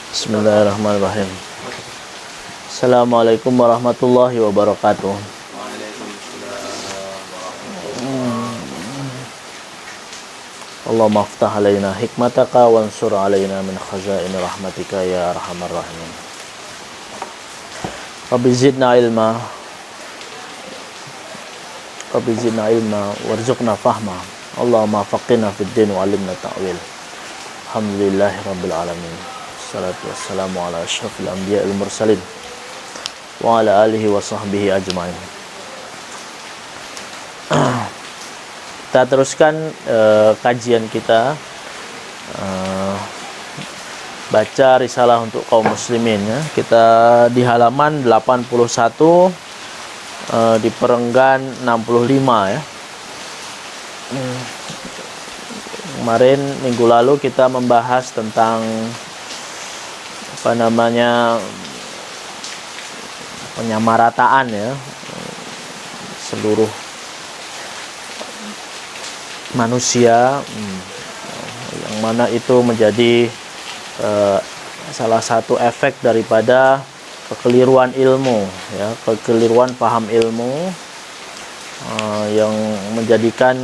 Bismillahirrahmanirrahim. Assalamualaikum warahmatullahi wabarakatuh. Allahumma aftah alaina hikmataka wansur alaina min khazain rahmatika ya arhamar rahimin. Rabbi zidna ilma warzuqna fahma. Allahumma faqihna fid din wa alimna ta'wil. Alhamdulillahi rabbil alamin. Salatu wassalamu ala asyrafil anbiya wal mursalin wa ala alihi wa sahbihi ajmain. Kita teruskan kajian kita, baca risalah untuk kaum muslimin ya. Kita di halaman 81 di perenggan 65 ya. Kemarin minggu lalu kita membahas tentang penyamarataan ya, seluruh manusia, yang mana itu menjadi salah satu efek daripada kekeliruan ilmu ya, kekeliruan paham ilmu yang menjadikan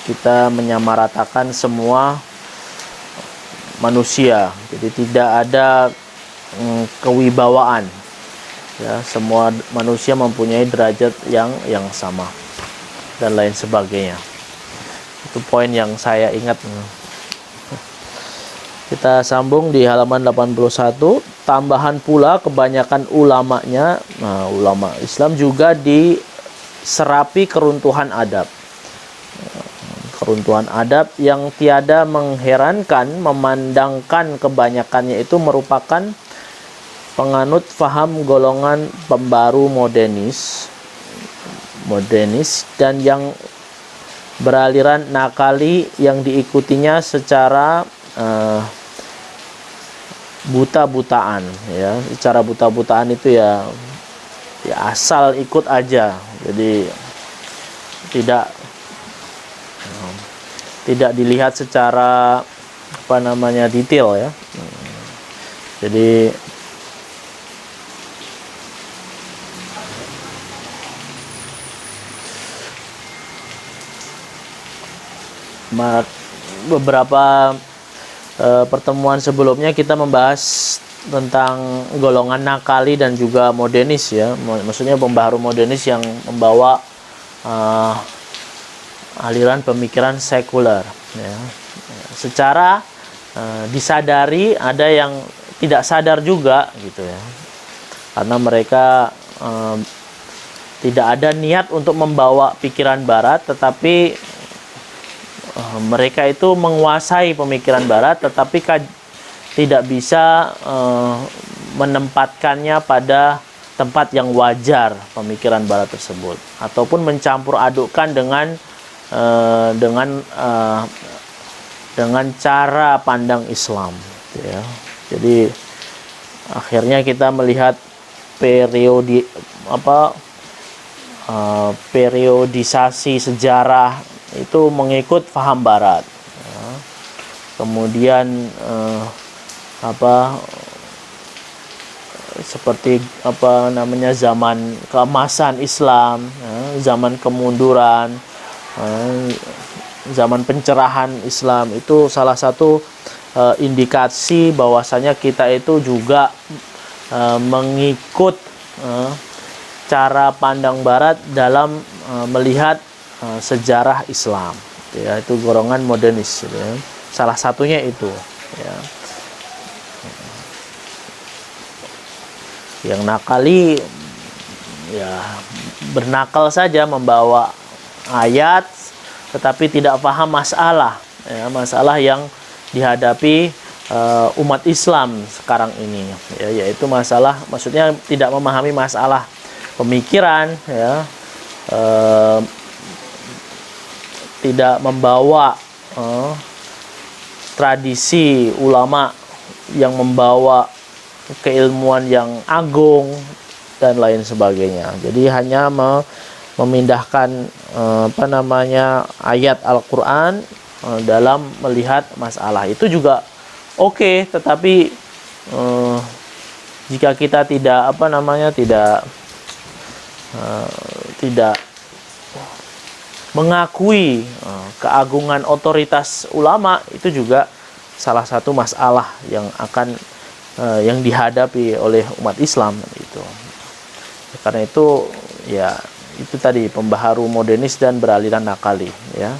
kita menyamaratakan semua manusia. Jadi tidak ada kewibawaan ya, semua manusia mempunyai derajat yang sama dan lain sebagainya. Itu poin yang saya ingat. Kita sambung di halaman 81. Tambahan pula kebanyakan ulamanya, ulama Islam juga diserapi keruntuhan adab. Keruntuhan adab yang tiada mengherankan, memandangkan kebanyakannya itu merupakan penganut faham golongan pembaru modernis dan yang beraliran nakali yang diikutinya secara buta-butaan ya. Secara buta-butaan itu ya asal ikut aja. Jadi tidak dilihat secara detail ya. Jadi beberapa pertemuan sebelumnya kita membahas tentang golongan nakali dan juga modernis ya. Maksudnya pembaharu modernis yang membawa aliran pemikiran sekuler ya. Secara disadari, ada yang tidak sadar juga gitu ya, karena mereka tidak ada niat untuk membawa pikiran barat, tetapi mereka itu menguasai pemikiran barat, tetapi tidak bisa menempatkannya pada tempat yang wajar pemikiran barat tersebut, ataupun mencampur adukkan dengan cara pandang Islam ya. Jadi akhirnya kita melihat periodisasi sejarah itu mengikut paham barat ya. Kemudian seperti zaman keemasan Islam ya, zaman kemunduran, zaman pencerahan Islam, itu salah satu indikasi bahwasanya kita itu juga mengikut cara pandang barat dalam melihat sejarah Islam ya. Itu golongan modernis ya. Salah satunya itu ya. Yang nakali ya bernakal saja, membawa ayat tetapi tidak paham masalah ya, masalah yang dihadapi umat Islam sekarang ini ya, yaitu maksudnya tidak memahami masalah pemikiran ya, tidak membawa tradisi ulama yang membawa keilmuan yang agung dan lain sebagainya. Jadi hanya memindahkan ayat Al-Quran dalam melihat masalah. Itu juga oke, tetapi jika kita tidak tidak mengakui keagungan otoritas ulama, itu juga salah satu masalah yang akan yang dihadapi oleh umat Islam itu. Karena itu ya itu tadi pembaharu modernis dan beraliran nakali ya.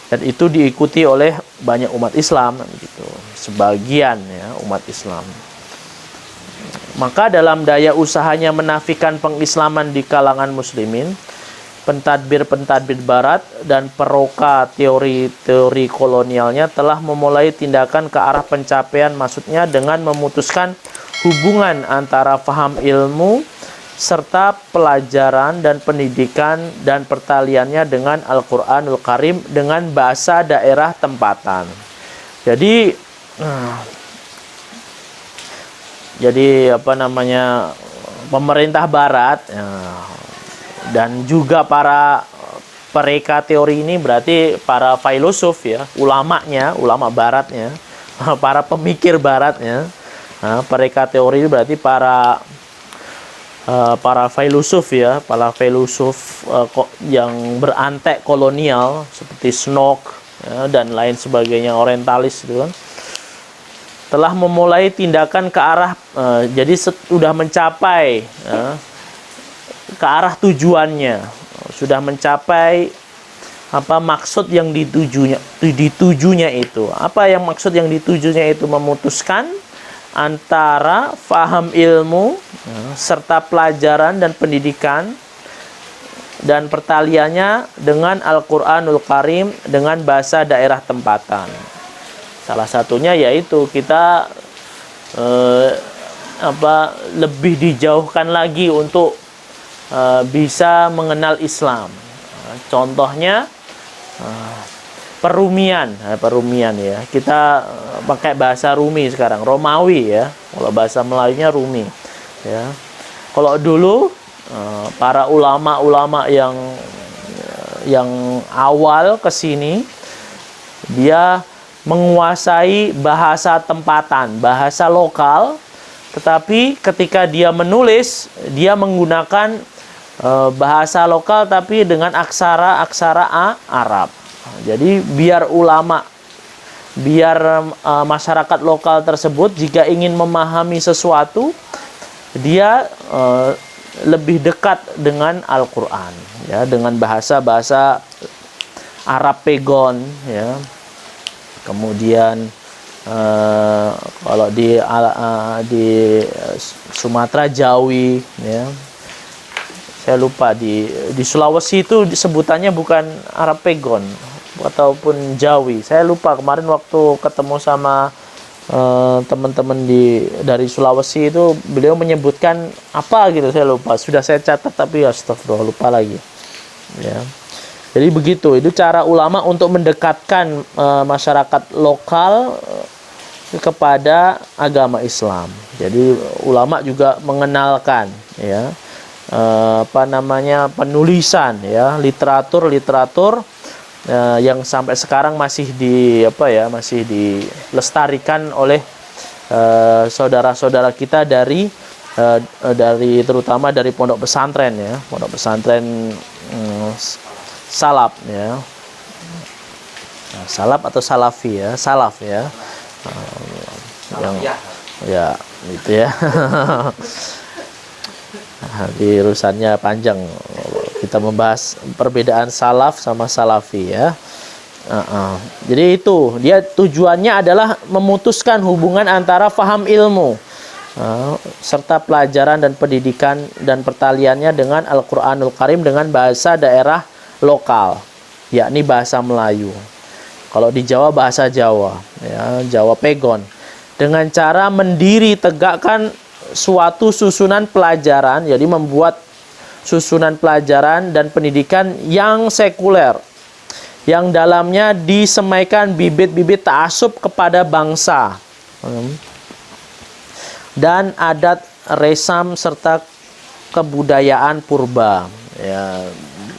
Dan itu diikuti oleh banyak umat Islam gitu. Sebagian ya umat Islam. Maka dalam daya usahanya menafikan pengislaman di kalangan muslimin, pentadbir-pentadbir barat dan peroka teori-teori kolonialnya telah memulai tindakan ke arah pencapaian, maksudnya dengan memutuskan hubungan antara faham ilmu serta pelajaran dan pendidikan dan pertaliannya dengan Al-Qur'anul Karim dengan bahasa daerah tempatan. Jadi pemerintah barat dan juga para pereka teori ini berarti para filosof ya, ulama baratnya, para pemikir baratnya. Pereka teori itu berarti para filosof ya, para filosof yang berantek kolonial seperti Snok ya, dan lain sebagainya, orientalis gitu kan, telah memulai tindakan ke arah jadi sudah mencapai ke arah tujuannya, sudah mencapai apa maksud yang ditujunya itu. Apa yang maksud yang ditujunya itu? Memutuskan antara faham ilmu serta pelajaran dan pendidikan dan pertaliannya dengan Al-Qur'anul Karim dengan bahasa daerah tempatan. Salah satunya yaitu kita lebih dijauhkan lagi untuk bisa mengenal Islam. Contohnya perumian ya. Kita pakai bahasa Rumi sekarang, Romawi ya. Kalau bahasa Melayunya Rumi ya. Kalau dulu para ulama-ulama yang awal ke sini, dia menguasai bahasa tempatan, bahasa lokal, tetapi ketika dia menulis, dia menggunakan bahasa lokal tapi dengan aksara Arab. Jadi biar masyarakat lokal tersebut jika ingin memahami sesuatu, dia lebih dekat dengan Al-Qur'an ya, dengan bahasa Arab Pegon ya. Kemudian kalau di Sumatera Jawi ya. Saya lupa di Sulawesi itu sebutannya bukan Arab Pegon ataupun Jawi. Saya lupa kemarin waktu ketemu sama teman-teman dari Sulawesi itu, beliau menyebutkan apa gitu, saya lupa. Sudah saya catat tapi astagfirullah lupa lagi. Ya. Jadi begitu, itu cara ulama untuk mendekatkan masyarakat lokal kepada agama Islam. Jadi ulama juga mengenalkan ya penulisan ya, literatur yang sampai sekarang masih dilestarikan oleh saudara-saudara kita dari terutama dari pondok pesantren ya, pondok pesantren salaf ya, salaf atau salafi ya, salaf ya, yang ya itu ya. Di urusannya panjang kita membahas perbedaan salaf sama salafi ya. Jadi itu dia tujuannya adalah memutuskan hubungan antara faham ilmu serta pelajaran dan pendidikan dan pertaliannya dengan Al-Qur'anul Karim dengan bahasa daerah lokal, yakni bahasa Melayu. Kalau di Jawa bahasa Jawa ya, Jawa Pegon, dengan cara mendiri tegakkan suatu susunan pelajaran, jadi membuat susunan pelajaran dan pendidikan yang sekuler, yang dalamnya disemaikan bibit-bibit ta'assub kepada bangsa dan adat resam serta kebudayaan purba. Ya,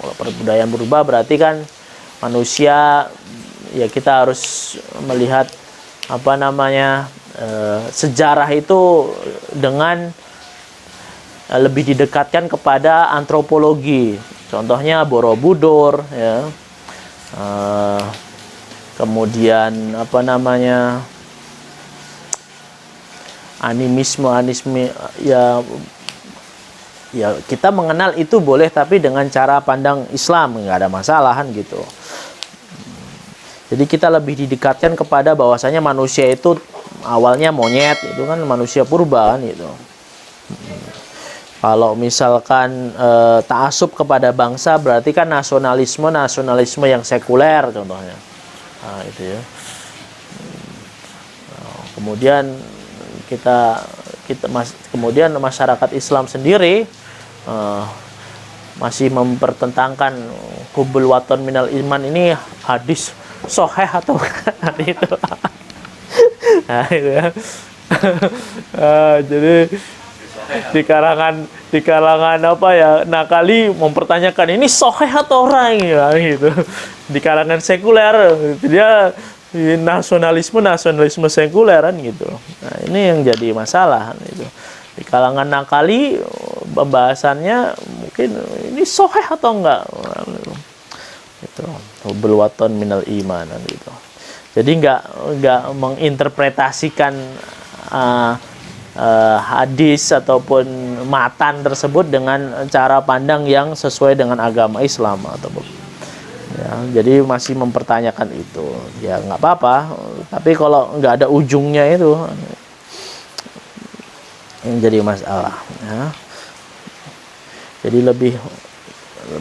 kebudayaan purba berarti kan manusia ya, kita harus melihat sejarah itu dengan lebih didekatkan kepada antropologi. Contohnya Borobudur, ya. Kemudian apa namanya, animisme ya, ya kita mengenal itu boleh, tapi dengan cara pandang Islam nggak ada masalah kan gitu. Jadi kita lebih didekatkan kepada bahwasanya manusia itu awalnya monyet, itu kan manusia purba kan gitu. Kalau misalkan ta'assub kepada bangsa, berarti kan nasionalisme yang sekuler contohnya. Nah, itu ya. Kemudian kemudian masyarakat Islam sendiri masih mempertentangkan hubul waton minal iman, ini hadis sahih atau bukan itu. Nah, itu ya. Jadi di kalangan apa ya, nakali mempertanyakan ini sahih atau orang ya gitu. Di kalangan sekuler dia nasionalisme sekuleran gitu. Nah, ini yang jadi masalah gitu. Di kalangan nakali pembahasannya mungkin ini sahih atau enggak gitu. Hubul waton minal iman gitu. Jadi enggak menginterpretasikan hadis ataupun matan tersebut dengan cara pandang yang sesuai dengan agama Islam atau ya, jadi masih mempertanyakan itu. Ya nggak apa-apa, tapi kalau nggak ada ujungnya itu yang jadi masalah ya. Jadi lebih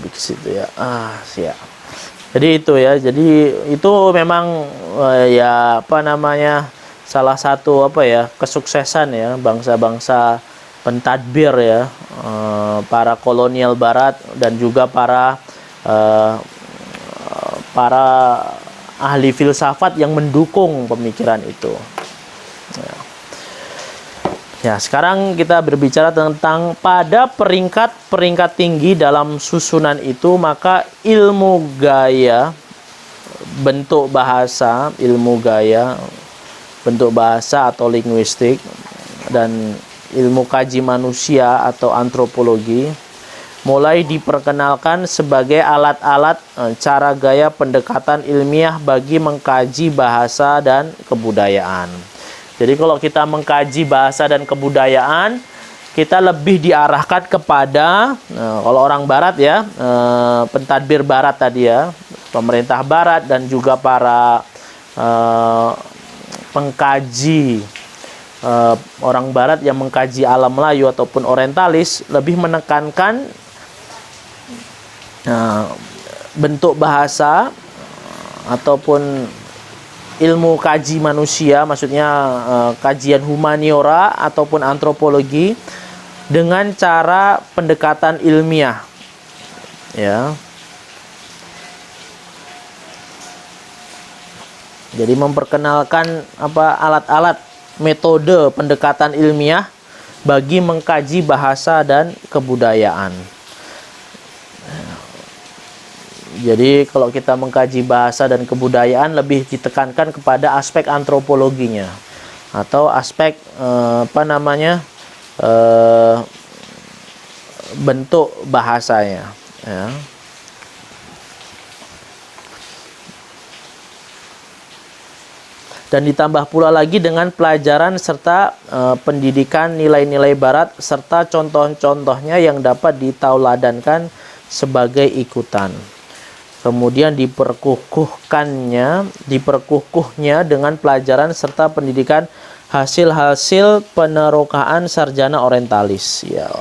ke situ ya. Siap. Jadi itu ya. Jadi itu memang ya apa namanya, salah satu apa ya, kesuksesan ya bangsa-bangsa pentadbir ya, para kolonial barat dan juga para ahli filsafat yang mendukung pemikiran itu. Ya, sekarang kita berbicara tentang pada peringkat tinggi dalam susunan itu, maka ilmu gaya, bentuk bahasa, atau linguistik, dan ilmu kaji manusia atau antropologi mulai diperkenalkan sebagai alat-alat cara gaya pendekatan ilmiah bagi mengkaji bahasa dan kebudayaan. Jadi kalau kita mengkaji bahasa dan kebudayaan, kita lebih diarahkan kepada kalau orang barat ya, pentadbir barat tadi ya, pemerintah barat dan juga para pengkaji orang barat yang mengkaji alam Melayu ataupun orientalis lebih menekankan bentuk bahasa ataupun ilmu kaji manusia, maksudnya kajian humaniora ataupun antropologi dengan cara pendekatan ilmiah ya. Jadi memperkenalkan alat-alat metode pendekatan ilmiah bagi mengkaji bahasa dan kebudayaan. Jadi kalau kita mengkaji bahasa dan kebudayaan lebih ditekankan kepada aspek antropologinya atau aspek bentuk bahasanya ya. Dan ditambah pula lagi dengan pelajaran serta pendidikan nilai-nilai barat serta contoh-contohnya yang dapat ditauladankan sebagai ikutan. Kemudian diperkukuhnya dengan pelajaran serta pendidikan hasil-hasil penerokaan sarjana orientalis ya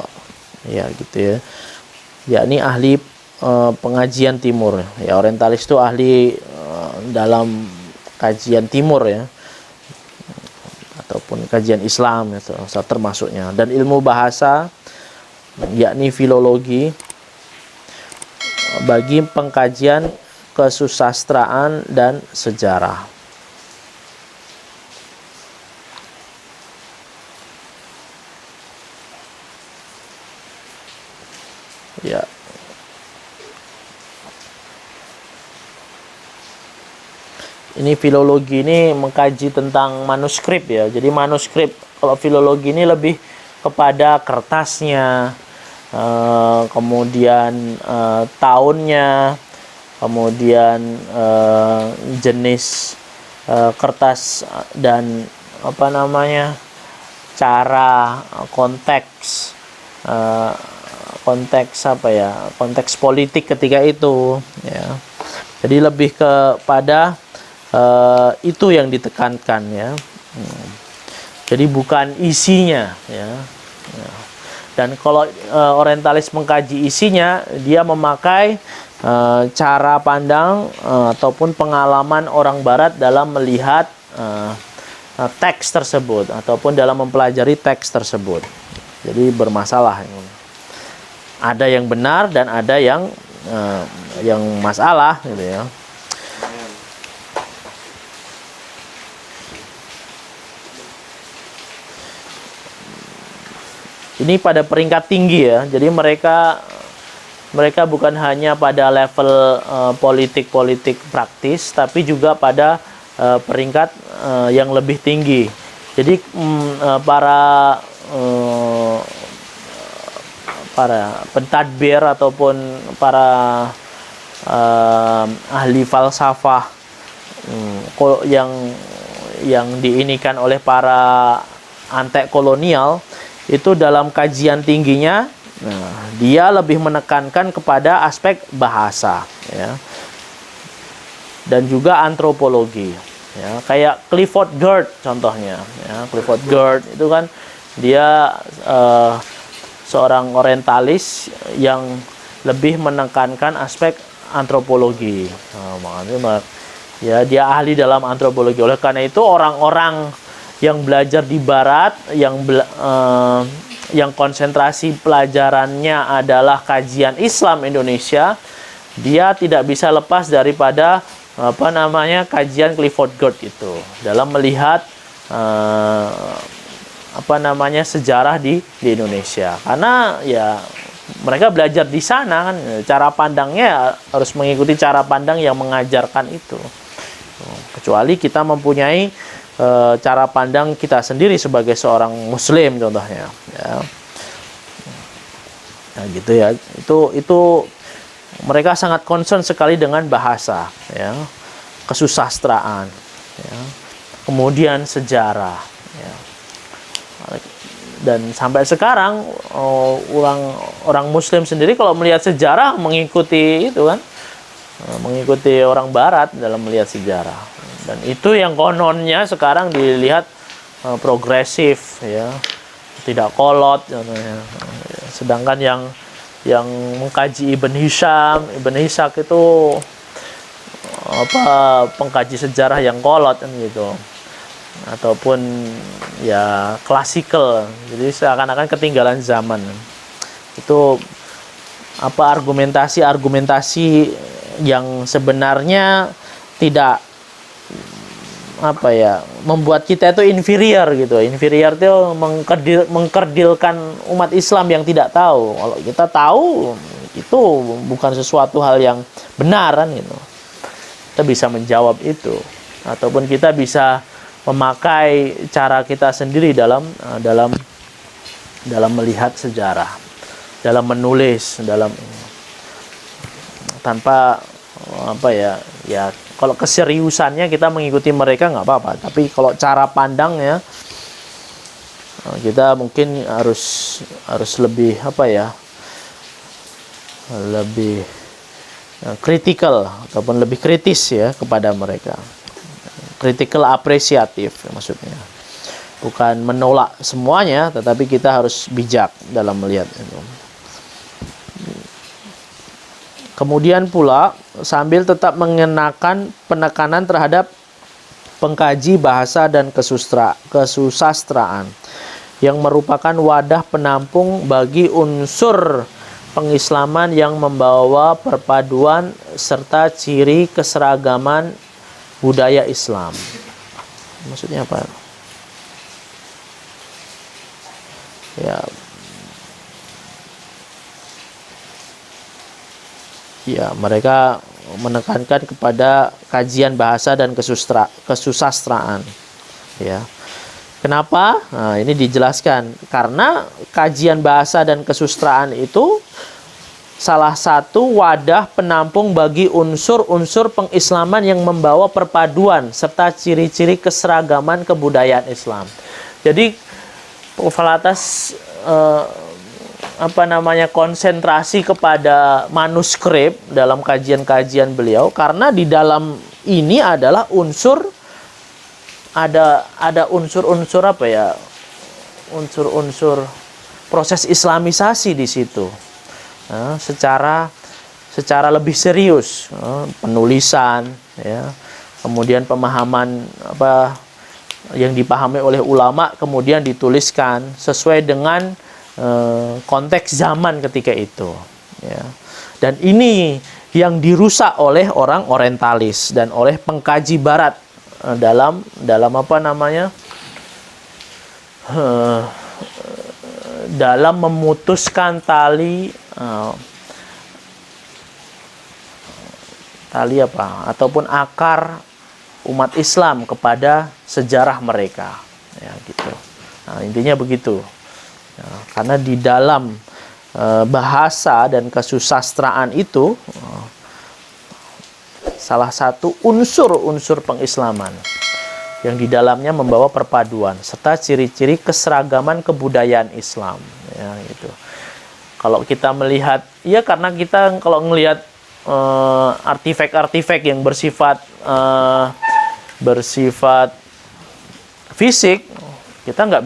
gitu ya, yakni ahli pengajian timur ya. Orientalis itu ahli dalam kajian timur ya, ataupun kajian Islam itu termasuknya, dan ilmu bahasa yakni filologi bagi pengkajian kesusastraan dan sejarah. Ya. ini filologi ini mengkaji tentang manuskrip ya. Jadi manuskrip, kalau filologi ini lebih kepada kertasnya, kemudian tahunnya, kemudian jenis kertas dan apa namanya, cara konteks apa ya, konteks politik ketika itu ya. Jadi lebih kepada itu yang ditekankan ya. Jadi bukan isinya ya. Dan kalau orientalis mengkaji isinya, dia memakai cara pandang ataupun pengalaman orang barat dalam melihat teks tersebut ataupun dalam mempelajari teks tersebut. Jadi bermasalah. Ada yang benar dan ada yang masalah gitu ya. Ini pada peringkat tinggi ya. Jadi mereka bukan hanya pada level politik praktis, tapi juga pada peringkat yang lebih tinggi. Jadi para pentadbir ataupun para ahli falsafah yang diinikan oleh para antek kolonial itu dalam kajian tingginya, dia lebih menekankan kepada aspek bahasa ya, dan juga antropologi ya. Kayak Clifford Geertz contohnya ya. Clifford Geertz itu kan dia seorang orientalis yang lebih menekankan aspek antropologi. Makanya ya, dia ahli dalam antropologi. Oleh karena itu orang-orang yang belajar di barat, yang konsentrasi pelajarannya adalah kajian Islam Indonesia, dia tidak bisa lepas daripada kajian Clifford Geertz itu dalam melihat sejarah di Indonesia. Karena ya mereka belajar di sana kan, cara pandangnya harus mengikuti cara pandang yang mengajarkan itu. Kecuali kita mempunyai cara pandang kita sendiri sebagai seorang muslim contohnya ya. Nah, gitu ya. Itu mereka sangat concern sekali dengan bahasa ya, kesusastraan ya, kemudian sejarah ya. Dan sampai sekarang orang muslim sendiri kalau melihat sejarah mengikuti itu kan, mengikuti orang barat dalam melihat sejarah. Dan itu yang kononnya sekarang dilihat progresif ya, tidak kolot contohnya. Sedangkan yang mengkaji Ibn Hisham itu pengkaji sejarah yang kolot kan gitu, ataupun ya klasikal. Jadi seakan-akan ketinggalan zaman. Itu argumentasi yang sebenarnya tidak membuat kita itu inferior gitu. Inferior itu mengkerdilkan umat Islam yang tidak tahu. Kalau kita tahu, itu bukan sesuatu hal yang benar kan gitu. Kita bisa menjawab itu, ataupun kita bisa memakai cara kita sendiri dalam melihat sejarah, dalam menulis, tanpa kalau keseriusannya kita mengikuti mereka nggak apa-apa, tapi kalau cara pandangnya kita mungkin harus lebih lebih kritikal ataupun lebih kritis ya kepada mereka. Critical apresiatif maksudnya. Bukan menolak semuanya, tetapi kita harus bijak dalam melihat itu. Kemudian pula sambil tetap mengenakan penekanan terhadap pengkaji bahasa dan kesusastraan yang merupakan wadah penampung bagi unsur pengislaman yang membawa perpaduan serta ciri keseragaman budaya Islam. Maksudnya apa? Ya, mereka menekankan kepada kajian bahasa dan kesusastraan, ya. Kenapa? Nah, ini dijelaskan karena kajian bahasa dan kesusastraan itu salah satu wadah penampung bagi unsur-unsur pengislaman yang membawa perpaduan serta ciri-ciri keseragaman kebudayaan Islam. Jadi Falatas konsentrasi kepada manuskrip dalam kajian-kajian beliau karena di dalam ini adalah ada unsur-unsur unsur-unsur proses islamisasi di situ. Nah, secara lebih serius, penulisan, ya, kemudian pemahaman yang dipahami oleh ulama kemudian dituliskan sesuai dengan konteks zaman ketika itu, ya. Dan ini yang dirusak oleh orang orientalis dan oleh pengkaji barat dalam dalam memutuskan tali ataupun akar umat Islam kepada sejarah mereka, ya gitu. Nah, intinya begitu, ya, karena di dalam bahasa dan kesusastraan itu salah satu unsur pengislaman yang di dalamnya membawa perpaduan serta ciri-ciri keseragaman kebudayaan Islam, ya gitu. Kalau kita melihat, ya karena kita kalau melihat artifak-artifak yang bersifat fisik, kita nggak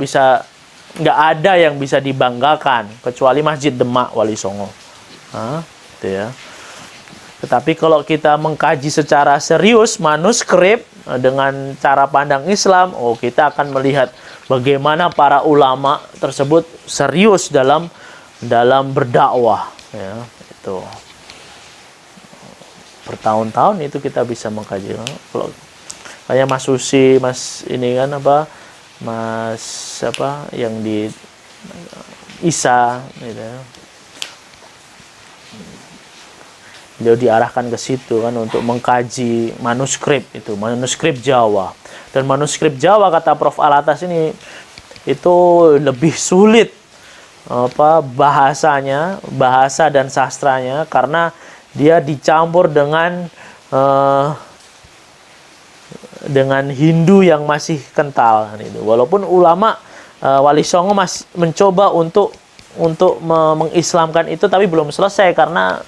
ada yang bisa dibanggakan kecuali Masjid Demak Wali Songo, gitu ya. Tetapi kalau kita mengkaji secara serius manuskrip dengan cara pandang Islam, kita akan melihat bagaimana para ulama tersebut serius dalam berdakwah, ya itu. Bertahun-tahun itu kita bisa mengkaji. Kalau kayak Mas Susi, yang di ISA, gitu. Beliau diarahkan ke situ kan untuk mengkaji manuskrip Jawa. Dan manuskrip Jawa, kata Prof. Alatas ini, itu lebih sulit bahasa dan sastranya karena dia dicampur dengan Hindu yang masih kental gitu. Walaupun ulama Wali Songo masih mencoba untuk mengislamkan itu, tapi belum selesai karena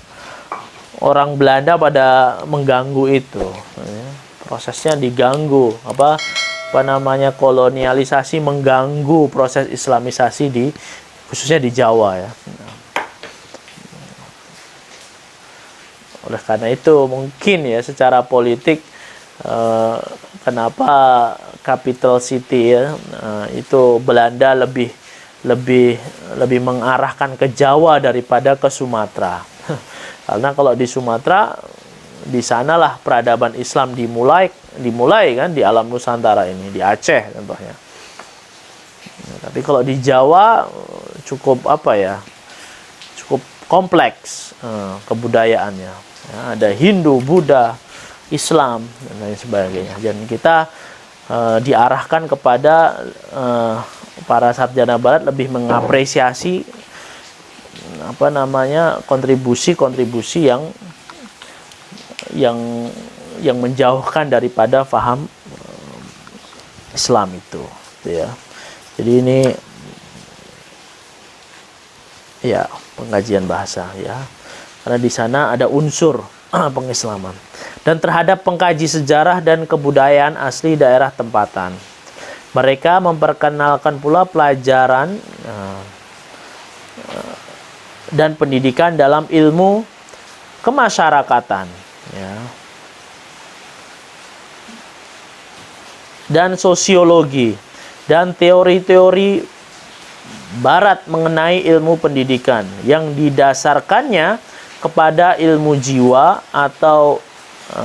orang Belanda pada mengganggu itu, ya. Prosesnya diganggu, kolonialisasi mengganggu proses islamisasi khususnya di Jawa, ya. Oleh karena itu mungkin ya secara politik kenapa capital city, ya, itu Belanda lebih mengarahkan ke Jawa daripada ke Sumatera. Karena kalau di Sumatera, di sanalah peradaban Islam dimulai kan, di alam Nusantara ini, di Aceh contohnya. Tapi kalau di Jawa cukup cukup kompleks kebudayaannya. Ya, ada Hindu, Buddha, Islam dan lain sebagainya. Dan kita diarahkan kepada para sarjana Barat lebih mengapresiasi kontribusi yang menjauhkan daripada faham Islam itu, ya. Jadi ini ya pengkajian bahasa, ya. Karena di sana ada unsur pengislaman. Dan terhadap pengkaji sejarah dan kebudayaan asli daerah tempatan. Mereka memperkenalkan pula pelajaran dan pendidikan dalam ilmu kemasyarakatan, ya, dan sosiologi dan teori-teori Barat mengenai ilmu pendidikan yang didasarkannya kepada ilmu jiwa atau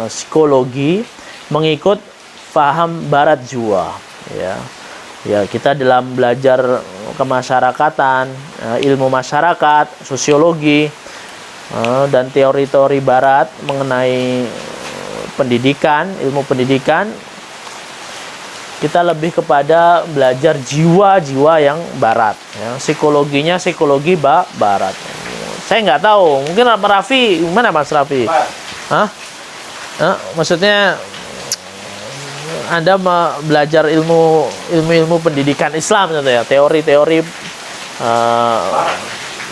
psikologi mengikut faham Barat jua, ya. Ya, kita dalam belajar kemasyarakatan, ilmu masyarakat, sosiologi, dan teori-teori Barat mengenai pendidikan, ilmu pendidikan, kita lebih kepada belajar jiwa-jiwa yang Barat, ya. Psikologinya psikologi Barat. Saya nggak tahu, mungkin Mas Raffi, gimana Mas Raffi? Hah? Maksudnya Anda belajar ilmu pendidikan Islam, gitu ya, teori-teori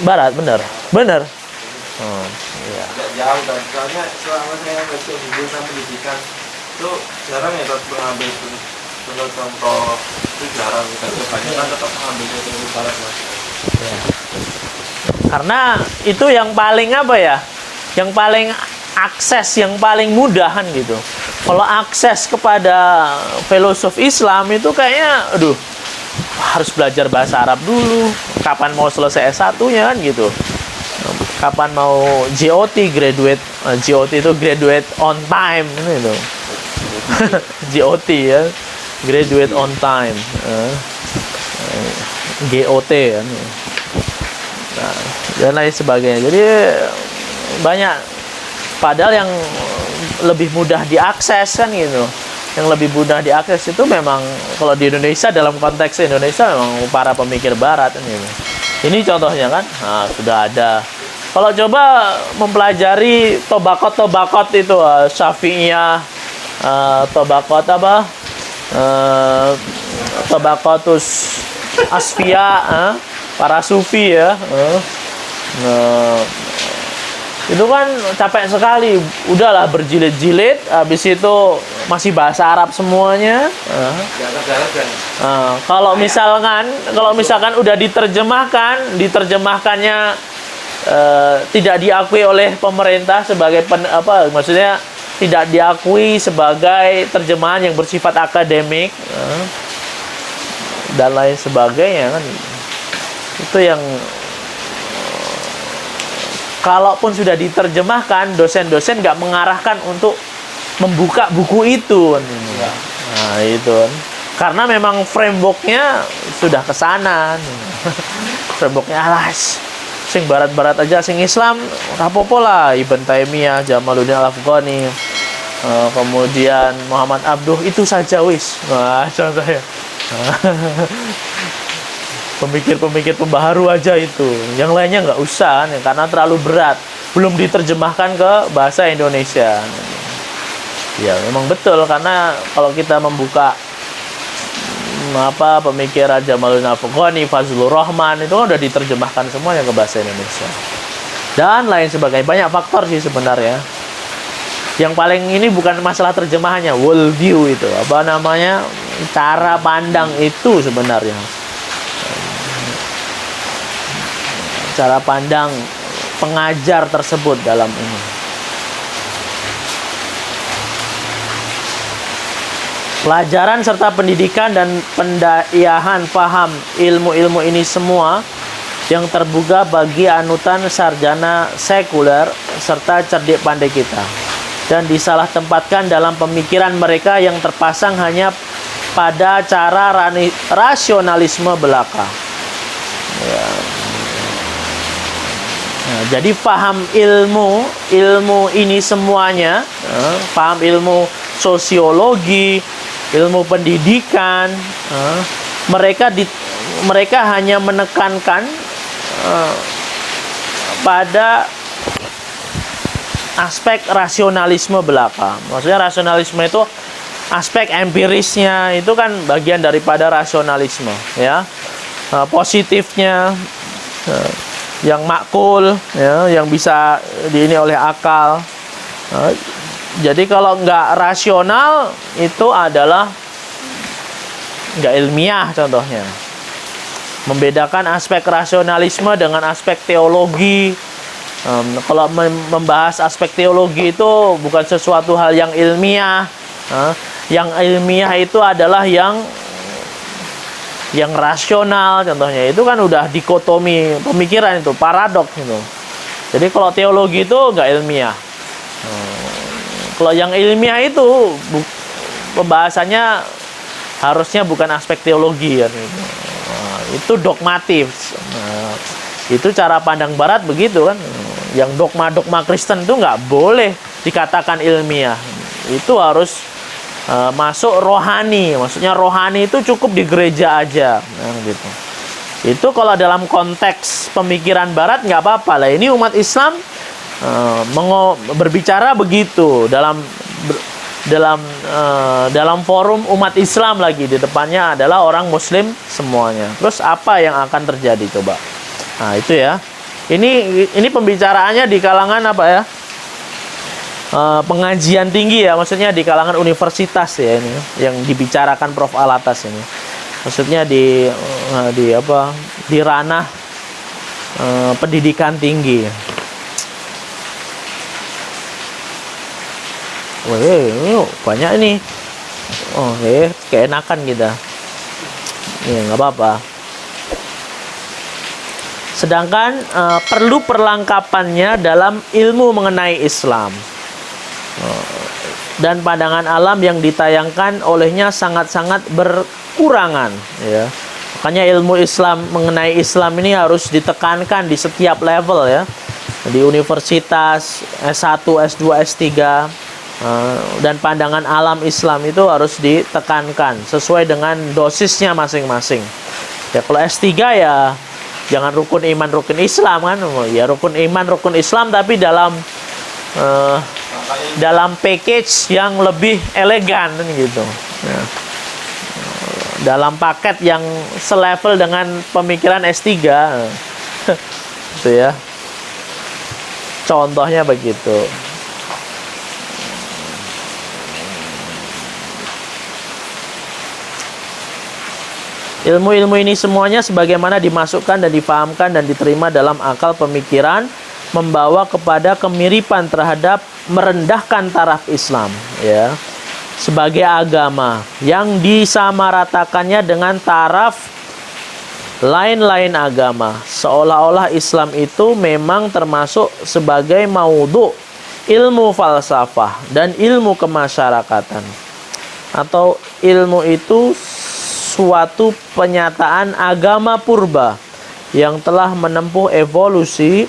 Barat, benar. Ya. Tidak jauh kan, soalnya selama saya baca di jurusan pendidikan itu jarang ya mengambil contoh itu jarang, kebanyakan tetap mengambil teori Barat, Mas. Ya. Karena itu yang paling apa ya? Yang paling akses, yang paling mudahan gitu. Kalau akses kepada filosofi Islam itu kayaknya, aduh, harus belajar bahasa Arab dulu. Kapan mau selesai S1-nya kan gitu. Kapan mau GOT, GOT itu graduate on time gitu. GOT ya, graduate on time. GOT kan. Nah, dan lain sebagainya. Jadi banyak, padahal yang lebih mudah diakses kan gitu. Yang lebih mudah diakses itu memang kalau di Indonesia, dalam konteks Indonesia memang para pemikir Barat kan gitu. Ini contohnya kan, nah, sudah ada. Kalau coba mempelajari tobakot itu, Syafi'iyah, tobakot apa? Tobakotus Asfiya, para sufi ya. Itu kan capek sekali. Udahlah berjilid-jilid, habis itu masih bahasa Arab semuanya. Kalau misalkan udah diterjemahkannya tidak diakui oleh pemerintah sebagai maksudnya tidak diakui sebagai terjemahan yang bersifat akademik, dan lain sebagainya kan. Itu yang kalaupun sudah diterjemahkan, dosen-dosen nggak mengarahkan untuk membuka buku itu kan. Nah, itu kan. Karena memang frameworknya sudah kesana. Frameworknya alas. Sing barat-barat aja, sing Islam rapopo lah, Ibn Taimiyah, Jamaluddin Al-Afghani, kemudian Muhammad Abduh, itu saja wis. Nah, contohnya. Pemikir-pemikir pembaharu aja itu. Yang lainnya nggak usah, karena terlalu berat. Belum diterjemahkan ke bahasa Indonesia. Ya, memang betul, karena kalau kita membuka pemikiran Jamaluddin Al-Afghani, Fazlur Rahman, itu kan udah diterjemahkan semuanya ke bahasa Indonesia. Dan lain sebagainya. Banyak faktor sih sebenarnya. Yang paling ini bukan masalah terjemahannya, world view itu. Cara pandang itu sebenarnya. Cara pandang pengajar tersebut dalam ini. Pelajaran serta pendidikan dan pendayaan paham ilmu-ilmu ini semua yang terbuka bagi anutan sarjana sekuler serta cerdik pandai kita, dan disalah tempatkan dalam pemikiran mereka yang terpasang hanya pada cara rasionalisme belaka. Ya. Nah, jadi paham ilmu ini semuanya, paham ilmu sosiologi, ilmu pendidikan, mereka hanya menekankan pada aspek rasionalisme belaka. Maksudnya rasionalisme itu aspek empirisnya, itu kan bagian daripada rasionalisme, ya. Positifnya, yang makul, ya, yang bisa diini oleh akal. Jadi kalau nggak rasional itu adalah nggak ilmiah contohnya. Membedakan aspek rasionalisme dengan aspek teologi. Kalau membahas aspek teologi itu bukan sesuatu hal yang ilmiah. Yang ilmiah itu adalah yang rasional contohnya. Itu kan udah dikotomi pemikiran, itu paradoks itu. Jadi kalau teologi itu nggak ilmiah. Kalau yang ilmiah itu pembahasannya harusnya bukan aspek teologi kan, itu dogmatif. Itu cara pandang Barat begitu kan. Yang dogma-dogma Kristen itu nggak boleh dikatakan ilmiah. Itu harus masuk rohani. Maksudnya rohani itu cukup di gereja aja. Nah, gitu. Itu kalau dalam konteks pemikiran Barat nggak apa-apa lah. Ini umat Islam berbicara begitu dalam forum umat Islam lagi, di depannya adalah orang Muslim semuanya. Terus apa yang akan terjadi coba? Nah itu ya. Ini pembicaraannya di kalangan apa ya? Pengajian tinggi ya, maksudnya di kalangan universitas ya ini, yang dibicarakan Prof. Alatas ini. Maksudnya di ranah pendidikan tinggi. Wah, banyak ini. Oh, keenakan kita. Ya, nggak apa-apa. Sedangkan perlu perlengkapannya dalam ilmu mengenai Islam. Dan pandangan alam yang ditayangkan olehnya sangat-sangat berkurangan. Ya. Makanya ilmu Islam mengenai Islam ini harus ditekankan di setiap level ya. Di universitas, S1, S2, S3. Dan pandangan alam Islam itu harus ditekankan sesuai dengan dosisnya masing-masing. Ya kalau S3 ya jangan rukun iman rukun Islam kan, ya rukun iman rukun Islam tapi dalam package yang lebih elegan gitu. Ya. Dalam paket yang selevel dengan pemikiran S3. Gitu ya. Contohnya begitu. Ilmu-ilmu ini semuanya sebagaimana dimasukkan dan dipahamkan dan diterima dalam akal pemikiran membawa kepada kemiripan terhadap merendahkan taraf Islam ya sebagai agama yang disamaratakannya dengan taraf lain-lain agama, seolah-olah Islam itu memang termasuk sebagai maudhu ilmu falsafah dan ilmu kemasyarakatan, atau ilmu itu suatu penyataan agama purba yang telah menempuh evolusi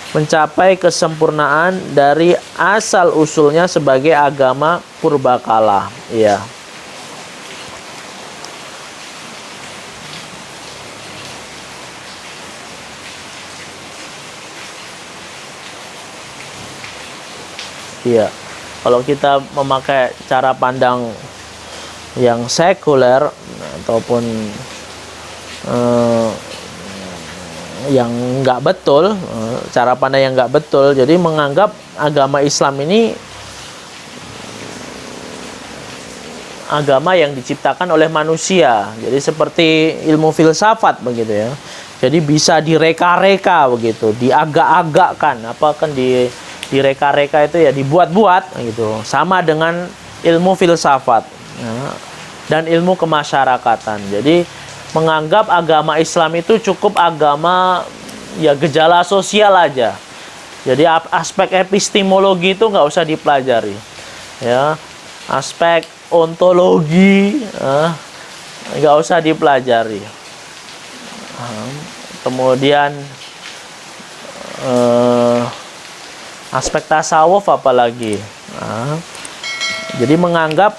mencapai kesempurnaan dari asal usulnya sebagai agama purbakala. Ya. Iya. Kalau kita memakai cara pandang yang sekuler ataupun yang nggak betul, cara pandang yang nggak betul, jadi menganggap agama Islam ini agama yang diciptakan oleh manusia, jadi seperti ilmu filsafat begitu ya, jadi bisa direka-reka begitu, diagak-agakkan, apa kan direka-reka itu ya dibuat-buat gitu, sama dengan ilmu filsafat dan ilmu kemasyarakatan. Jadi menganggap agama Islam itu cukup agama ya gejala sosial aja. Jadi aspek epistemologi itu nggak usah dipelajari. Ya, aspek ontologi nggak usah dipelajari. Kemudian aspek tasawuf apalagi. Jadi menganggap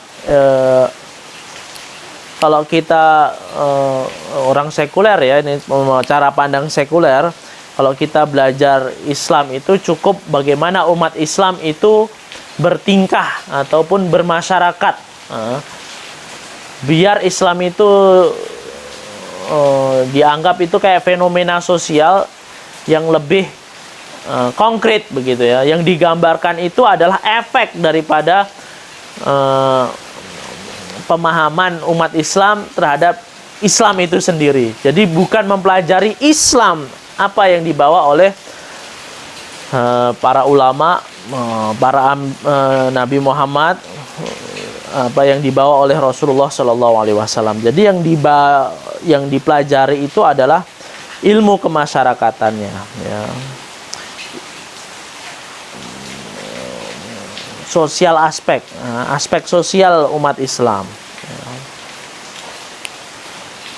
kalau kita orang sekuler ya, ini cara pandang sekuler, kalau kita belajar Islam itu cukup bagaimana umat Islam itu bertingkah ataupun bermasyarakat. Biar Islam itu dianggap itu kayak fenomena sosial yang lebih konkret begitu ya. Yang digambarkan itu adalah efek daripada pemahaman umat Islam terhadap Islam itu sendiri. Jadi bukan mempelajari Islam apa yang dibawa oleh para ulama, para Nabi Muhammad, apa yang dibawa oleh Rasulullah Shallallahu Alaihi Wasallam. Jadi yang dipelajari itu adalah ilmu kemasyarakatannya. Ya. Sosial aspek sosial umat Islam.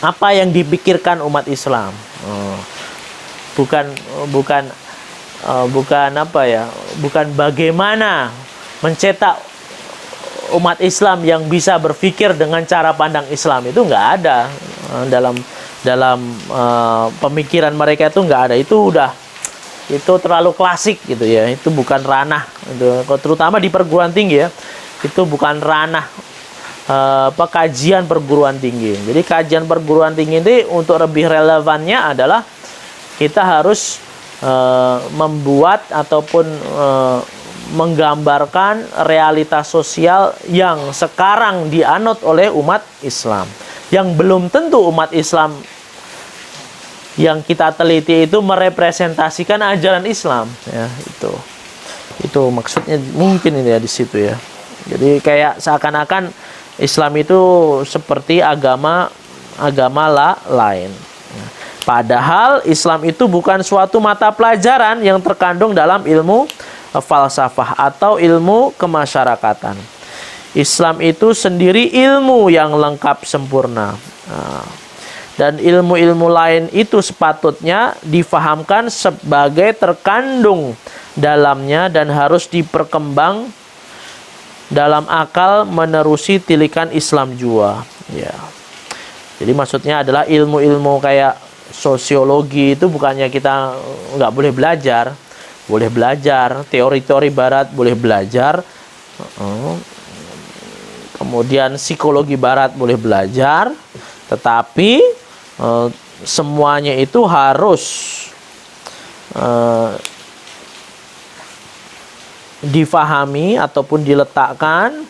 Apa yang dipikirkan umat Islam, bukan bukan bagaimana mencetak umat Islam yang bisa berpikir dengan cara pandang Islam. Itu nggak ada dalam pemikiran mereka, itu nggak ada. Itu terlalu klasik gitu ya. Itu bukan ranah itu, terutama di perguruan tinggi ya. Itu bukan ranah kajian perguruan tinggi. Jadi kajian perguruan tinggi ini untuk lebih relevannya adalah kita harus membuat ataupun menggambarkan realitas sosial yang sekarang dianut oleh umat Islam, yang belum tentu umat Islam yang kita teliti itu merepresentasikan ajaran Islam ya. Itu maksudnya mungkin ini ya di situ ya. Jadi kayak seakan-akan Islam itu seperti agama lain. Padahal Islam itu bukan suatu mata pelajaran yang terkandung dalam ilmu falsafah atau ilmu kemasyarakatan. Islam itu sendiri ilmu yang lengkap sempurna. Dan ilmu-ilmu lain itu sepatutnya difahamkan sebagai terkandung dalamnya dan harus diperkembang dalam akal menerusi tilikan Islam jua. Ya. Jadi maksudnya adalah ilmu-ilmu kayak sosiologi itu bukannya kita nggak boleh belajar, boleh belajar. Teori-teori Barat boleh belajar. Kemudian psikologi Barat boleh belajar, tetapi semuanya itu harus difahami ataupun diletakkan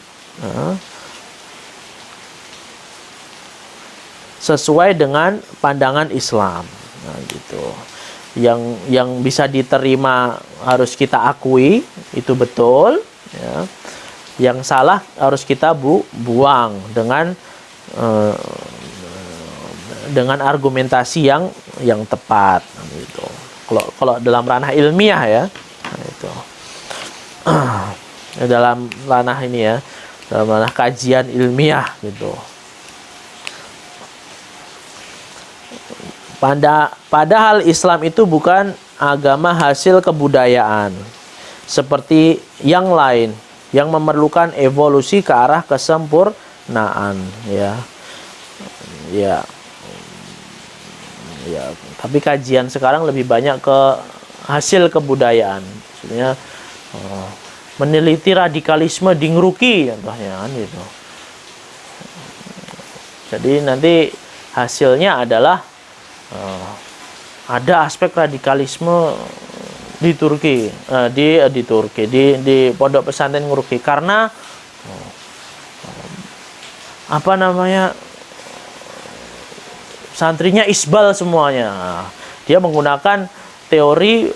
sesuai dengan pandangan Islam. Nah, gitu. Yang bisa diterima harus kita akui, itu betul ya. Yang salah harus kita buang dengan argumentasi yang tepat gitu. Kalau dalam ranah ilmiah ya, nah, itu dalam ranah ini ya, dalam ranah kajian ilmiah gitu. Padahal Islam itu bukan agama hasil kebudayaan seperti yang lain yang memerlukan evolusi ke arah kesempurnaan ya. Tapi kajian sekarang lebih banyak ke hasil kebudayaan. Maksudnya meneliti radikalisme di Ngeruki contohnya kan gitu. Jadi nanti hasilnya adalah ada aspek radikalisme di Turki, di pondok pesantren Ngeruki, karena santrinya isbal semuanya. Dia menggunakan teori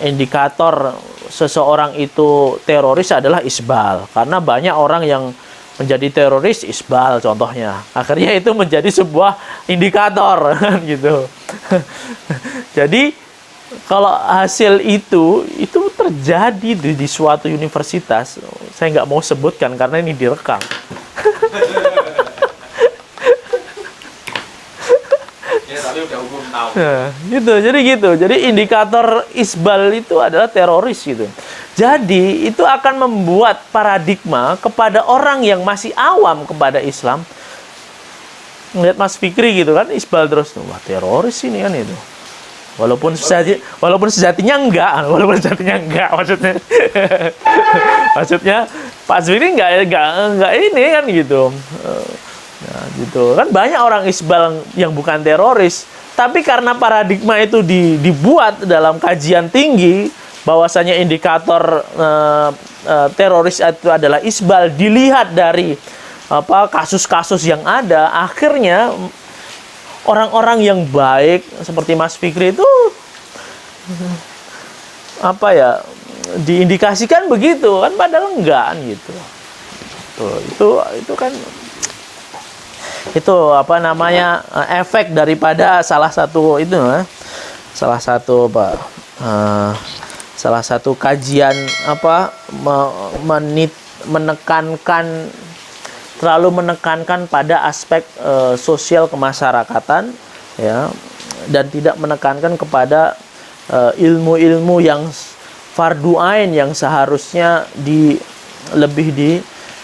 indikator seseorang itu teroris adalah isbal, karena banyak orang yang menjadi teroris isbal contohnya. Akhirnya itu menjadi sebuah indikator gitu. Jadi kalau hasil itu terjadi di suatu universitas, saya nggak mau sebutkan karena ini direkam. Tapi udah umum tahu. Nah, gitu. Jadi indikator isbal itu adalah teroris gitu. Jadi itu akan membuat paradigma kepada orang yang masih awam kepada Islam. Ngeliat Mas Fikri gitu kan, isbal terus, wah teroris ini kan itu. Walaupun sejatinya enggak maksudnya. Maksudnya Pak Fikri enggak ini kan gitu. Nah, gitu. Kan banyak orang isbal yang bukan teroris, tapi karena paradigma itu dibuat dalam kajian tinggi bahwasanya indikator teroris itu adalah isbal, dilihat dari kasus-kasus yang ada, akhirnya orang-orang yang baik seperti Mas Fikri itu diindikasikan begitu kan, padahal enggak kan gitu. Itu kan efek daripada salah satu kajian terlalu menekankan pada aspek sosial kemasyarakatan ya, dan tidak menekankan kepada ilmu-ilmu yang fardu ain yang seharusnya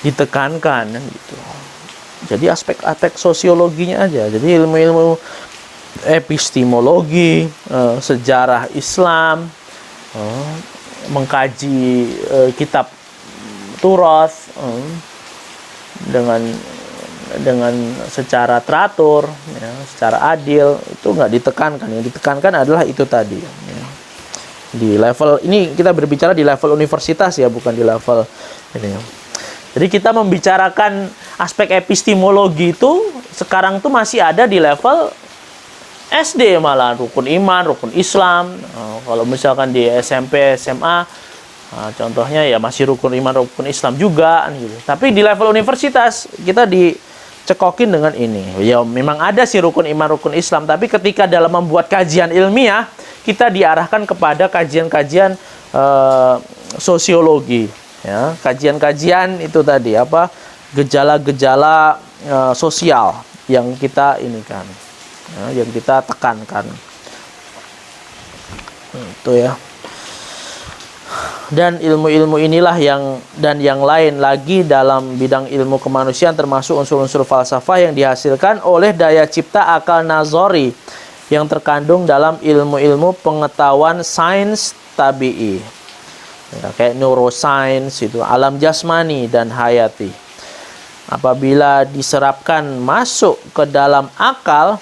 ditekankan gitu. Jadi aspek-aspek sosiologinya aja. Jadi ilmu-ilmu epistemologi, sejarah Islam, mengkaji kitab Turath dengan secara teratur, ya, secara adil, itu nggak ditekankan. Yang ditekankan adalah itu tadi. Ya. Di level ini kita berbicara di level universitas ya, bukan di level ini. Jadi kita membicarakan aspek epistemologi itu sekarang tuh masih ada di level SD, malah rukun iman, rukun Islam. Kalau misalkan di SMP, SMA, contohnya ya masih rukun iman, rukun Islam juga gitu. Tapi di level universitas kita dicekokin dengan ini. Ya memang ada sih rukun iman, rukun Islam, tapi ketika dalam membuat kajian ilmiah kita diarahkan kepada kajian-kajian sosiologi, ya, kajian-kajian itu tadi apa, gejala-gejala sosial yang kita inikan, ya, yang kita tekankan itu ya. Dan ilmu-ilmu inilah yang lain lagi dalam bidang ilmu kemanusiaan, termasuk unsur-unsur falsafah yang dihasilkan oleh daya cipta akal nazari yang terkandung dalam ilmu-ilmu pengetahuan sains tabi'i, ya, kayak neuroscience itu, alam jasmani dan hayati. Apabila diserapkan masuk ke dalam akal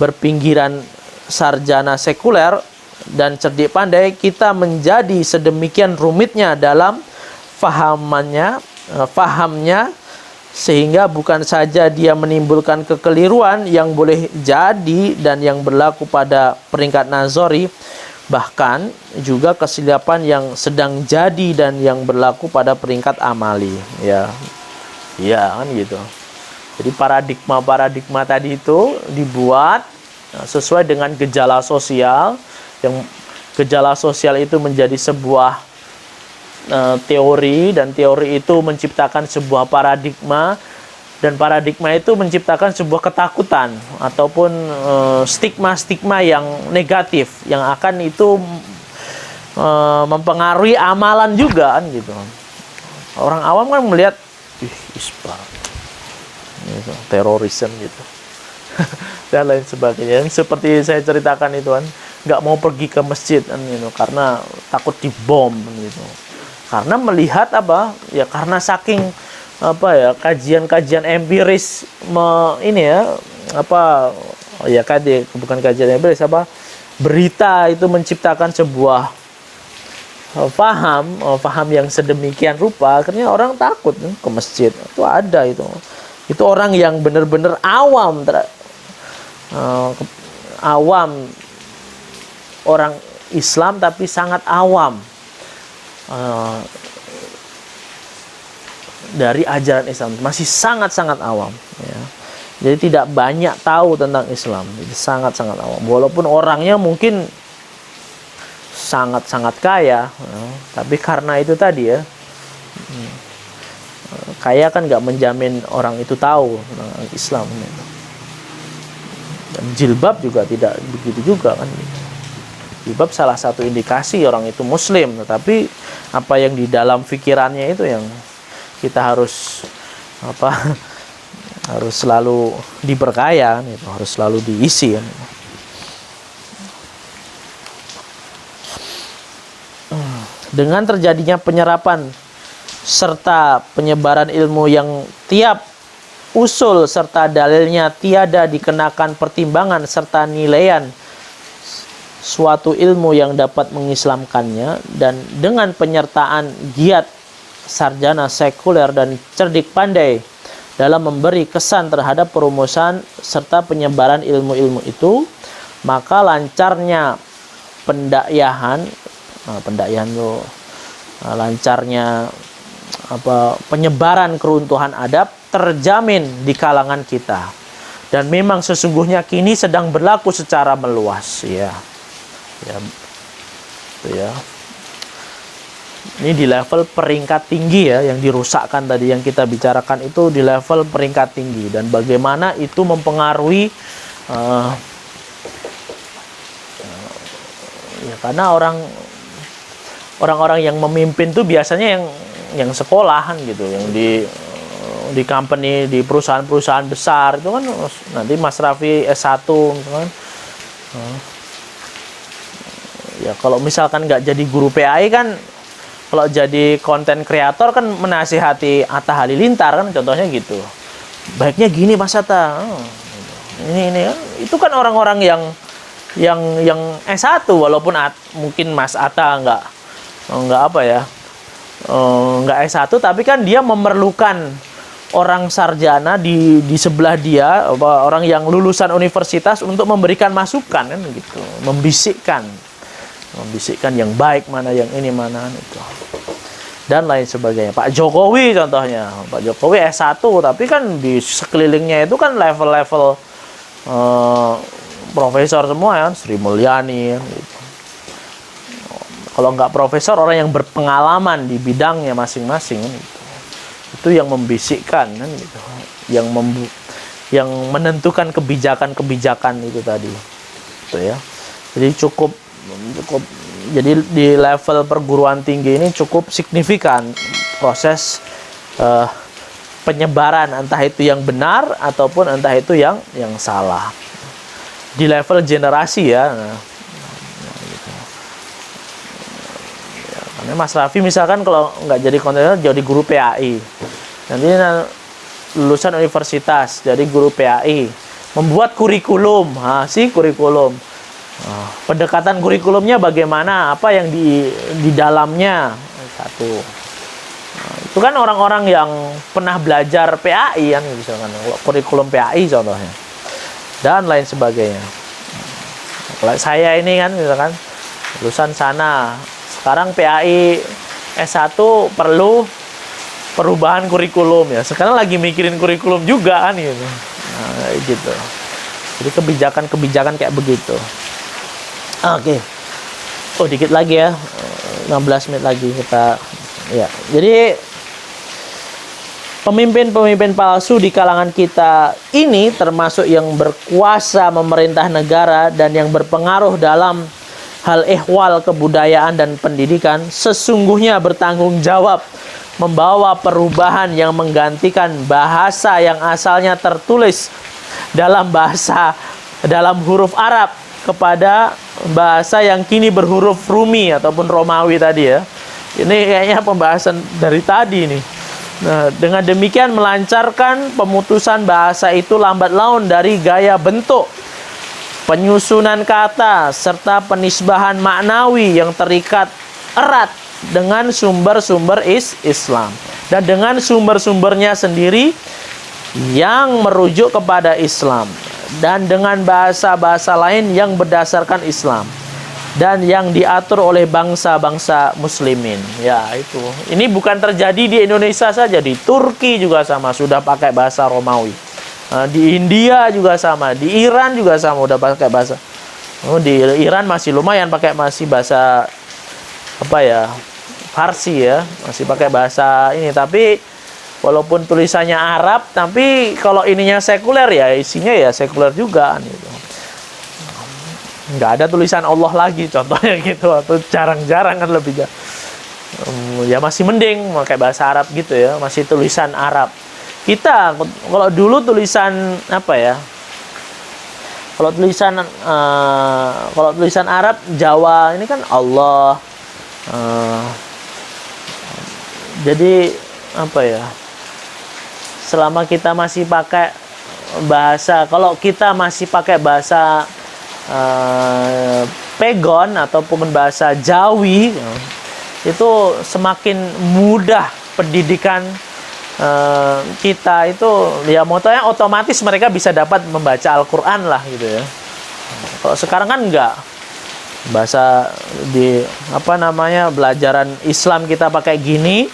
berpinggiran sarjana sekuler dan cerdik pandai, kita menjadi sedemikian rumitnya dalam fahamnya, sehingga bukan saja dia menimbulkan kekeliruan yang boleh jadi dan yang berlaku pada peringkat nazari, bahkan juga kesilapan yang sedang jadi dan yang berlaku pada peringkat amali, ya. Ya kan gitu. Jadi paradigma tadi itu dibuat sesuai dengan gejala sosial, yang gejala sosial itu menjadi sebuah teori, dan teori itu menciptakan sebuah paradigma, dan paradigma itu menciptakan sebuah ketakutan ataupun stigma-stigma yang negatif yang akan itu mempengaruhi amalan juga kan gitu. Orang awam kan melihat isbal gitu, terorisme gitu dan lain sebagainya. Seperti saya ceritakan itu kan, nggak mau pergi ke masjid kan gitu, karena takut dibom gitu. Karena melihat apa ya, karena saking apa ya, kajian-kajian empiris ini ya apa ya, bukan kajian empiris, apa, berita itu menciptakan sebuah paham yang sedemikian rupa, akhirnya orang takut ke masjid. Itu ada itu orang yang benar-benar awam, orang Islam tapi sangat awam dari ajaran Islam, masih sangat-sangat awam ya. Jadi tidak banyak tahu tentang Islam, jadi sangat-sangat awam, walaupun orangnya mungkin sangat-sangat kaya ya. Tapi karena itu tadi ya, kaya kan nggak menjamin orang itu tahu tentang Islam ya. Dan jilbab juga tidak begitu juga kan. Jilbab salah satu indikasi orang itu muslim, tetapi apa yang di dalam pikirannya itu yang kita harus harus selalu diperkaya, itu harus selalu diisi kan. Dengan terjadinya penyerapan serta penyebaran ilmu yang tiap usul serta dalilnya tiada dikenakan pertimbangan serta nilaian suatu ilmu yang dapat mengislamkannya, dan dengan penyertaan giat sarjana sekuler dan cerdik pandai dalam memberi kesan terhadap perumusan serta penyebaran ilmu-ilmu itu, maka lancarnya lancarnya penyebaran keruntuhan adab terjamin di kalangan kita, dan memang sesungguhnya kini sedang berlaku secara meluas ya. Ini di level peringkat tinggi ya, yang dirusakkan tadi yang kita bicarakan itu di level peringkat tinggi, dan bagaimana itu mempengaruhi Ya karena orang-orang yang memimpin tuh biasanya yang sekolahan gitu, yang di company, di perusahaan-perusahaan besar itu kan. Nanti Mas Raffi S1 misalkan. Ya kalau misalkan nggak jadi guru PAI kan, kalau jadi konten kreator kan menasihati Atta Halilintar kan, contohnya gitu. Baiknya gini Mas Atta. Ini itu kan orang-orang yang S1, walaupun mungkin Mas Atta nggak apa ya, nggak S1, tapi kan dia memerlukan orang sarjana di sebelah dia, orang yang lulusan universitas untuk memberikan masukan kan gitu, membisikkan yang baik mana, yang ini mana itu, dan lain sebagainya. Pak Jokowi contohnya, Pak Jokowi S1 tapi kan di sekelilingnya itu kan level-level profesor semua ya, Sri Mulyani gitu. Kalau nggak profesor, orang yang berpengalaman di bidangnya masing-masing kan, gitu. Itu yang membisikkan kan gitu, yang menentukan kebijakan itu tadi gitu ya. Jadi cukup jadi di level perguruan tinggi ini cukup signifikan proses penyebaran, entah itu yang benar ataupun entah itu yang salah di level generasi ya. Gitu. Ya, karena Mas Raffi misalkan kalau nggak jadi kontainer jadi guru PAI, nanti lulusan universitas jadi guru PAI, membuat kurikulum, kurikulum. Pendekatan kurikulumnya bagaimana, apa yang di dalamnya, satu. Itu kan orang-orang yang pernah belajar PAI kan, misalkan kurikulum PAI contohnya, dan lain sebagainya. Kalau saya ini kan misalkan lulusan sana, sekarang PAI S1 perlu perubahan kurikulum ya. Sekarang lagi mikirin kurikulum juga kan gitu. Nah, gitu. Jadi kebijakan kayak begitu. Oke. Oh, dikit lagi ya. 16 menit lagi kita ya. Jadi pemimpin-pemimpin palsu di kalangan kita ini termasuk yang berkuasa memerintah negara dan yang berpengaruh dalam hal ehwal kebudayaan dan pendidikan, sesungguhnya bertanggung jawab membawa perubahan yang menggantikan bahasa yang asalnya tertulis dalam huruf Arab kepada bahasa yang kini berhuruf Rumi ataupun Romawi tadi ya. Ini kayaknya pembahasan dari tadi nih. Nah, dengan demikian melancarkan pemutusan bahasa itu lambat laun dari gaya bentuk, penyusunan kata, serta penisbahan maknawi yang terikat erat dengan sumber-sumber Islam dan dengan sumber-sumbernya sendiri yang merujuk kepada Islam, dan dengan bahasa-bahasa lain yang berdasarkan Islam dan yang diatur oleh bangsa-bangsa muslimin. Ya, itu. Ini bukan terjadi di Indonesia saja, di Turki juga sama, sudah pakai bahasa Romawi. Di India juga sama, di Iran juga sama, udah pakai bahasa. Di Iran masih lumayan pakai bahasa apa ya? Farsi ya, masih pakai bahasa ini, tapi walaupun tulisannya Arab, tapi kalau ininya sekuler ya isinya ya sekuler juga gitu. Nggak ada tulisan Allah lagi contohnya gitu, atau jarang-jarang kan lebih ya masih mending pakai bahasa Arab gitu ya, masih tulisan Arab. Kita kalau dulu tulisan apa ya, kalau tulisan Arab Jawa ini kan Allah, jadi apa ya, selama kita masih pakai bahasa, kalau kita masih pakai bahasa Pegon ataupun bahasa Jawi, itu semakin mudah pendidikan kita itu ya, motonya otomatis mereka bisa dapat membaca Al-Quran lah gitu ya. Kalau sekarang kan enggak, bahasa di apa namanya, pelajaran Islam kita pakai gini,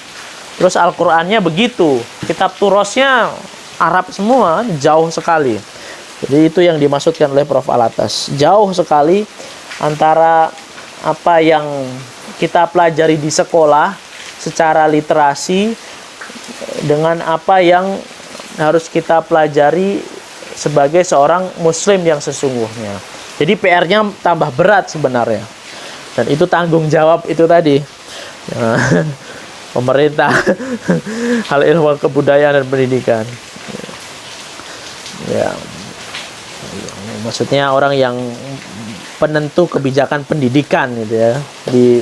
terus Al-Qurannya begitu, kitab turosnya Arab semua, jauh sekali. Jadi itu yang dimaksudkan oleh Prof. Alatas. Jauh sekali antara apa yang kita pelajari di sekolah secara literasi dengan apa yang harus kita pelajari sebagai seorang muslim yang sesungguhnya. Jadi PR-nya tambah berat sebenarnya. Dan itu tanggung jawab itu tadi. Ya, pemerintah, hal ilmu kebudayaan dan pendidikan. Ya, maksudnya orang yang penentu kebijakan pendidikan gitu ya di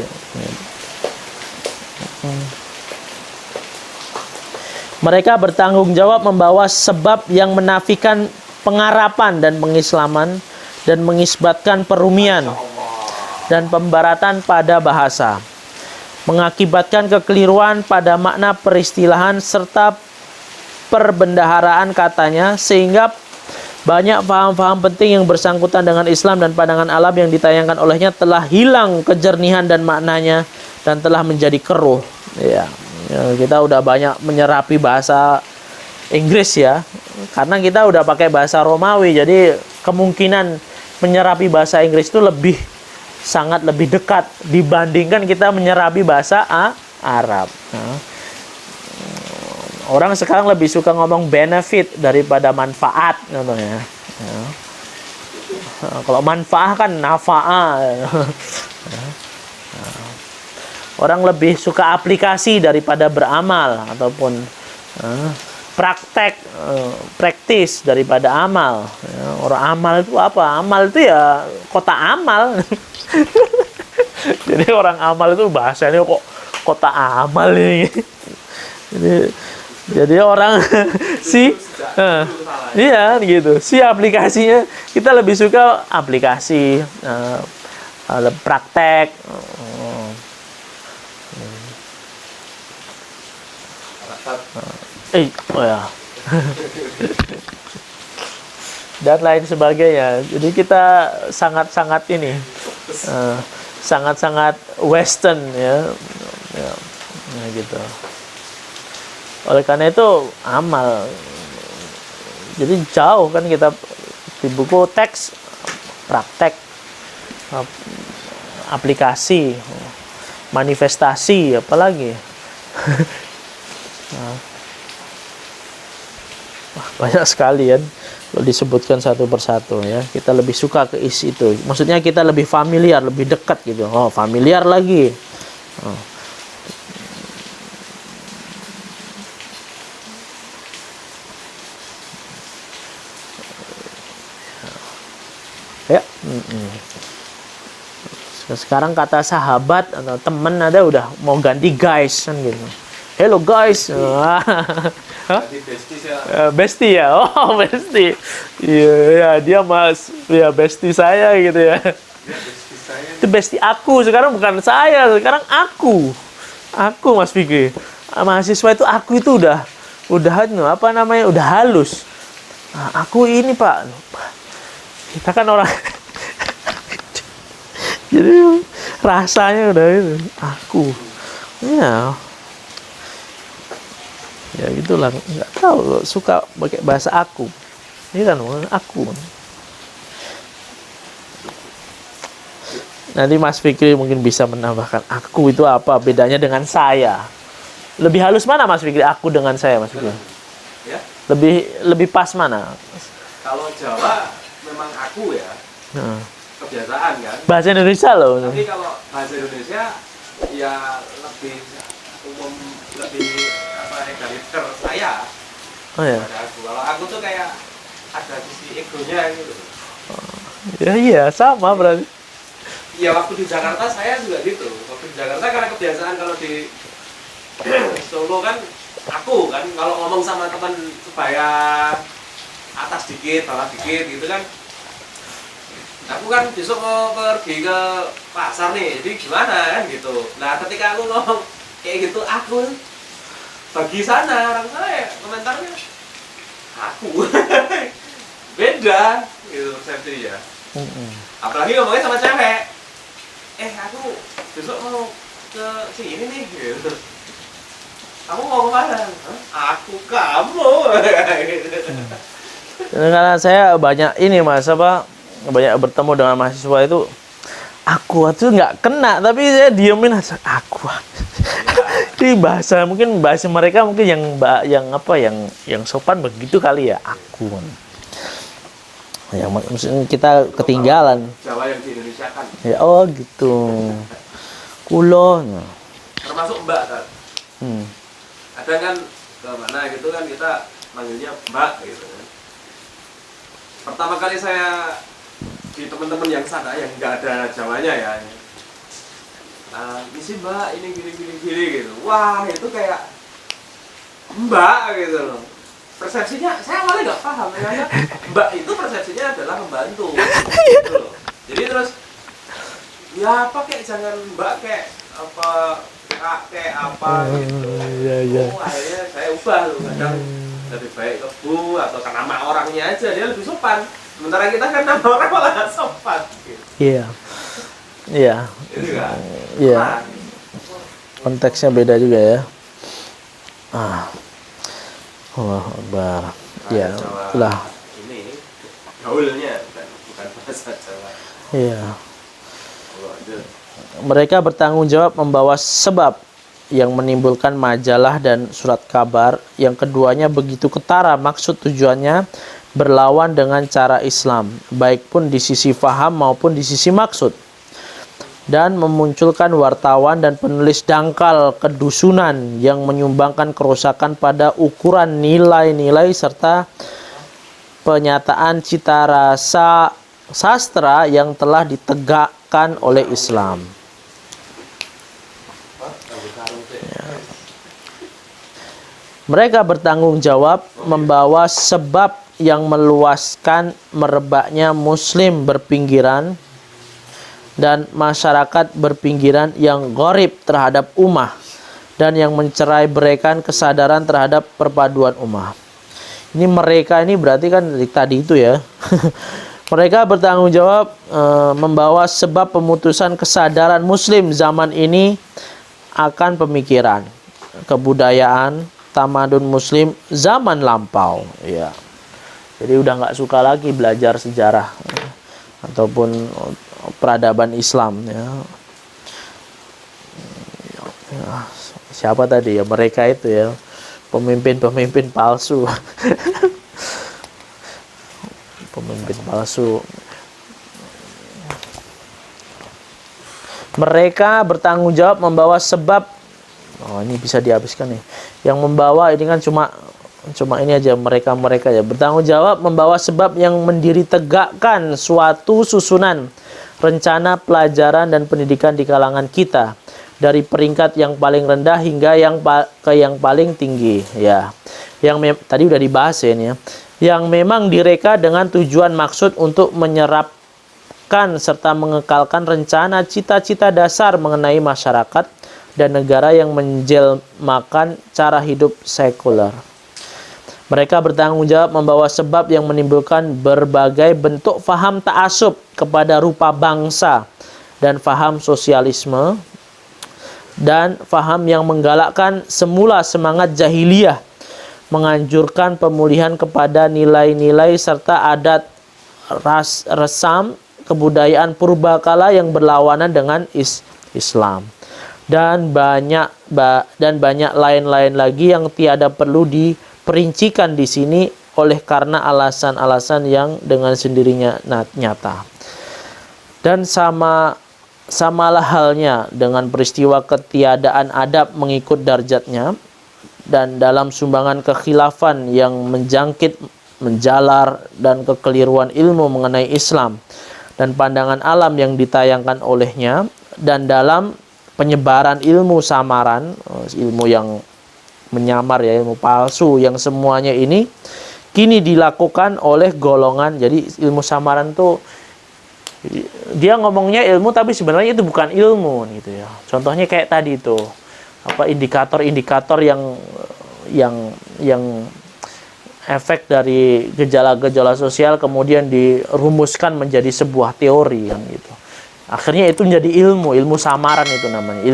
mereka bertanggung jawab membawa sebab yang menafikan pengarapan dan pengislaman dan mengisbatkan perumian dan pembaratan pada bahasa, mengakibatkan kekeliruan pada makna peristilahan serta perbendaharaan katanya, sehingga banyak paham-paham penting yang bersangkutan dengan Islam dan pandangan alam yang ditayangkan olehnya telah hilang kejernihan dan maknanya dan telah menjadi keruh. Ya, kita udah banyak menyerapi bahasa Inggris ya, karena kita udah pakai bahasa Romawi, jadi kemungkinan menyerapi bahasa Inggris itu sangat lebih dekat dibandingkan kita menyerapi bahasa Arab. Nah, orang sekarang lebih suka ngomong benefit daripada manfaat contohnya. Ya. Kalau manfaat kan nafa'a. Orang lebih suka aplikasi daripada beramal ataupun praktis daripada amal. Ya, orang amal itu apa? Amal itu ya kota amal. Jadi orang amal itu bahasanya kok kota amal ini. Jadi orang iya gitu. Si aplikasinya kita lebih suka aplikasi praktek. Oh ya. Dan lain sebagainya. Jadi kita sangat-sangat ini sangat-sangat western ya. Nah, gitu. Oleh karena itu amal. Jadi jauh kan kita di buku teks praktek, aplikasi, manifestasi, apalagi. Banyak sekali kan kalau disebutkan satu persatu ya. Kita lebih suka ke isi itu. Maksudnya kita lebih familiar, lebih dekat gitu. Oh, familiar lagi. Ya. Sekarang kata sahabat atau teman ada udah mau ganti guys kan gitu. Hello guys. Bestie ya. Oh, bestie. Iya, ya, dia Mas. Ya, bestie saya gitu ya. Itu bestie aku. Sekarang bukan saya, sekarang aku. Aku Mas Fikri. Mahasiswa itu aku itu udah apa namanya? Udah halus. Nah, aku ini, Pak. Kita kan orang jadi rasanya udah itu aku. Ya. Ya gitulah, nggak tahu suka pakai bahasa aku. Ini kan aku. Nanti Mas Fikri mungkin bisa menambahkan aku itu apa bedanya dengan saya. Lebih halus mana Mas Fikri aku dengan saya Mas Fikri? Ya. Lebih pas mana? Kalau Jawa memang aku ya. Kebiasaan kan. Bahasa Indonesia loh. Tapi kalau bahasa Indonesia ya lebih umum, lebih egaliter saya. Oh ya. Kalau aku tuh kayak ada sisi egonya gitu. Ya iya sama berarti. Ya waktu di Jakarta saya juga gitu. Waktu di Jakarta karena kebiasaan kalau di Solo kan aku kan kalau ngomong sama teman supaya atas dikit, bawah dikit gitu kan. Aku kan besok mau pergi ke pasar nih, jadi gimana kan gitu. Nah ketika aku ngomong kayak gitu aku bagi sana orang saya komentarnya aku beda gitu persepsi ya. Apalagi ngomongnya sama cewek, aku besok mau ke sini nih gitu. Kamu mau kemana? Aku kamu. Karena saya banyak ini Mas banyak bertemu dengan mahasiswa itu aku tuh nggak kena tapi saya diemin aja aku. Ini mungkin bahasa mereka mungkin yang sopan begitu kali ya aku. Ya, maksudnya kita ketinggalan. Jawa yang di Indonesia kan. Ya, oh gitu. Kulo. Nah. Termasuk Mbak kan. Hmm. Ada kan ke mana gitu kan kita manggilnya Mbak gitu kan. Pertama kali saya di teman-teman yang sana yang nggak ada Jawanya ya. Misi Mbak ini gini gitu. Wah itu kayak Mbak gitu loh. Persepsinya saya awalnya nggak paham ya. Mbak itu persepsinya adalah membantu. Gitu loh. Jadi terus ya apa kayak jangan Mbak kayak apa Kak kayak apa gitu. Iya. Oh akhirnya saya ubah loh kadang lebih baik ke Bu atau ke nama orangnya aja dia lebih sopan. Sementara kita kan nama orang malah nggak sopan. Gitu. Iya. Iya. Itu kan. Iya. Nah, Konteksnya beda juga ya. Allahu Akbar. Ya, Jawa itulah. ini gaulnya bukan bahasa Jawa. Iya. Kalau ada Mereka bertanggung jawab membawa sebab yang menimbulkan majalah dan surat kabar. Yang keduanya begitu ketara maksud tujuannya berlawan dengan cara Islam, baik pun di sisi faham maupun di sisi maksud. Dan memunculkan wartawan dan penulis dangkal kedusunan yang menyumbangkan kerusakan pada ukuran nilai-nilai serta penyataan cita rasa sastra yang telah ditegakkan oleh Islam. Mereka bertanggung jawab membawa sebab yang meluaskan merebaknya Muslim berpinggiran dan masyarakat berpinggiran yang gharib terhadap ummah dan yang mencerai-beraikan kesadaran terhadap perpaduan ummah. Ini mereka ini berarti kan tadi itu ya. Mereka bertanggung jawab membawa sebab pemutusan kesadaran Muslim zaman ini akan pemikiran, kebudayaan, tamadun Muslim zaman lampau. Ya. Jadi udah nggak suka lagi belajar sejarah ataupun peradaban Islam ya. Siapa tadi ya mereka itu ya pemimpin palsu. Pemimpin palsu. Mereka bertanggung jawab membawa sebab. Oh ini bisa dihabiskan nih. Yang membawa ini kan cuma ini aja mereka ya bertanggung jawab membawa sebab yang mendiri tegakkan suatu susunan rencana pelajaran dan pendidikan di kalangan kita dari peringkat yang paling rendah hingga yang paling tinggi ya. Yang tadi udah dibahas ya ini ya. Yang memang direka dengan tujuan maksud untuk menyerapkan serta mengekalkan rencana cita-cita dasar mengenai masyarakat dan negara yang menjelmakan cara hidup sekuler. Mereka bertanggung jawab membawa sebab yang menimbulkan berbagai bentuk faham ta'assub kepada rupa bangsa dan faham sosialisme dan faham yang menggalakkan semula semangat jahiliyah, menganjurkan pemulihan kepada nilai-nilai serta adat resam kebudayaan purbakala yang berlawanan dengan Islam dan banyak lain-lain lagi yang tiada perlu diperincikan di sini oleh karena alasan-alasan yang dengan sendirinya nyata. Dan samalah halnya dengan peristiwa ketiadaan adab mengikut darjatnya dan dalam sumbangan kekhilafan yang menjangkit, menjalar dan kekeliruan ilmu mengenai Islam dan pandangan alam yang ditayangkan olehnya dan dalam penyebaran ilmu samaran, ilmu yang menyamar ya, ilmu palsu yang semuanya ini kini dilakukan oleh golongan. Jadi ilmu samaran tuh dia ngomongnya ilmu tapi sebenarnya itu bukan ilmu gitu ya. Contohnya kayak tadi itu apa indikator-indikator yang efek dari gejala-gejala sosial kemudian dirumuskan menjadi sebuah teori kan gitu. Akhirnya itu menjadi ilmu samaran itu namanya.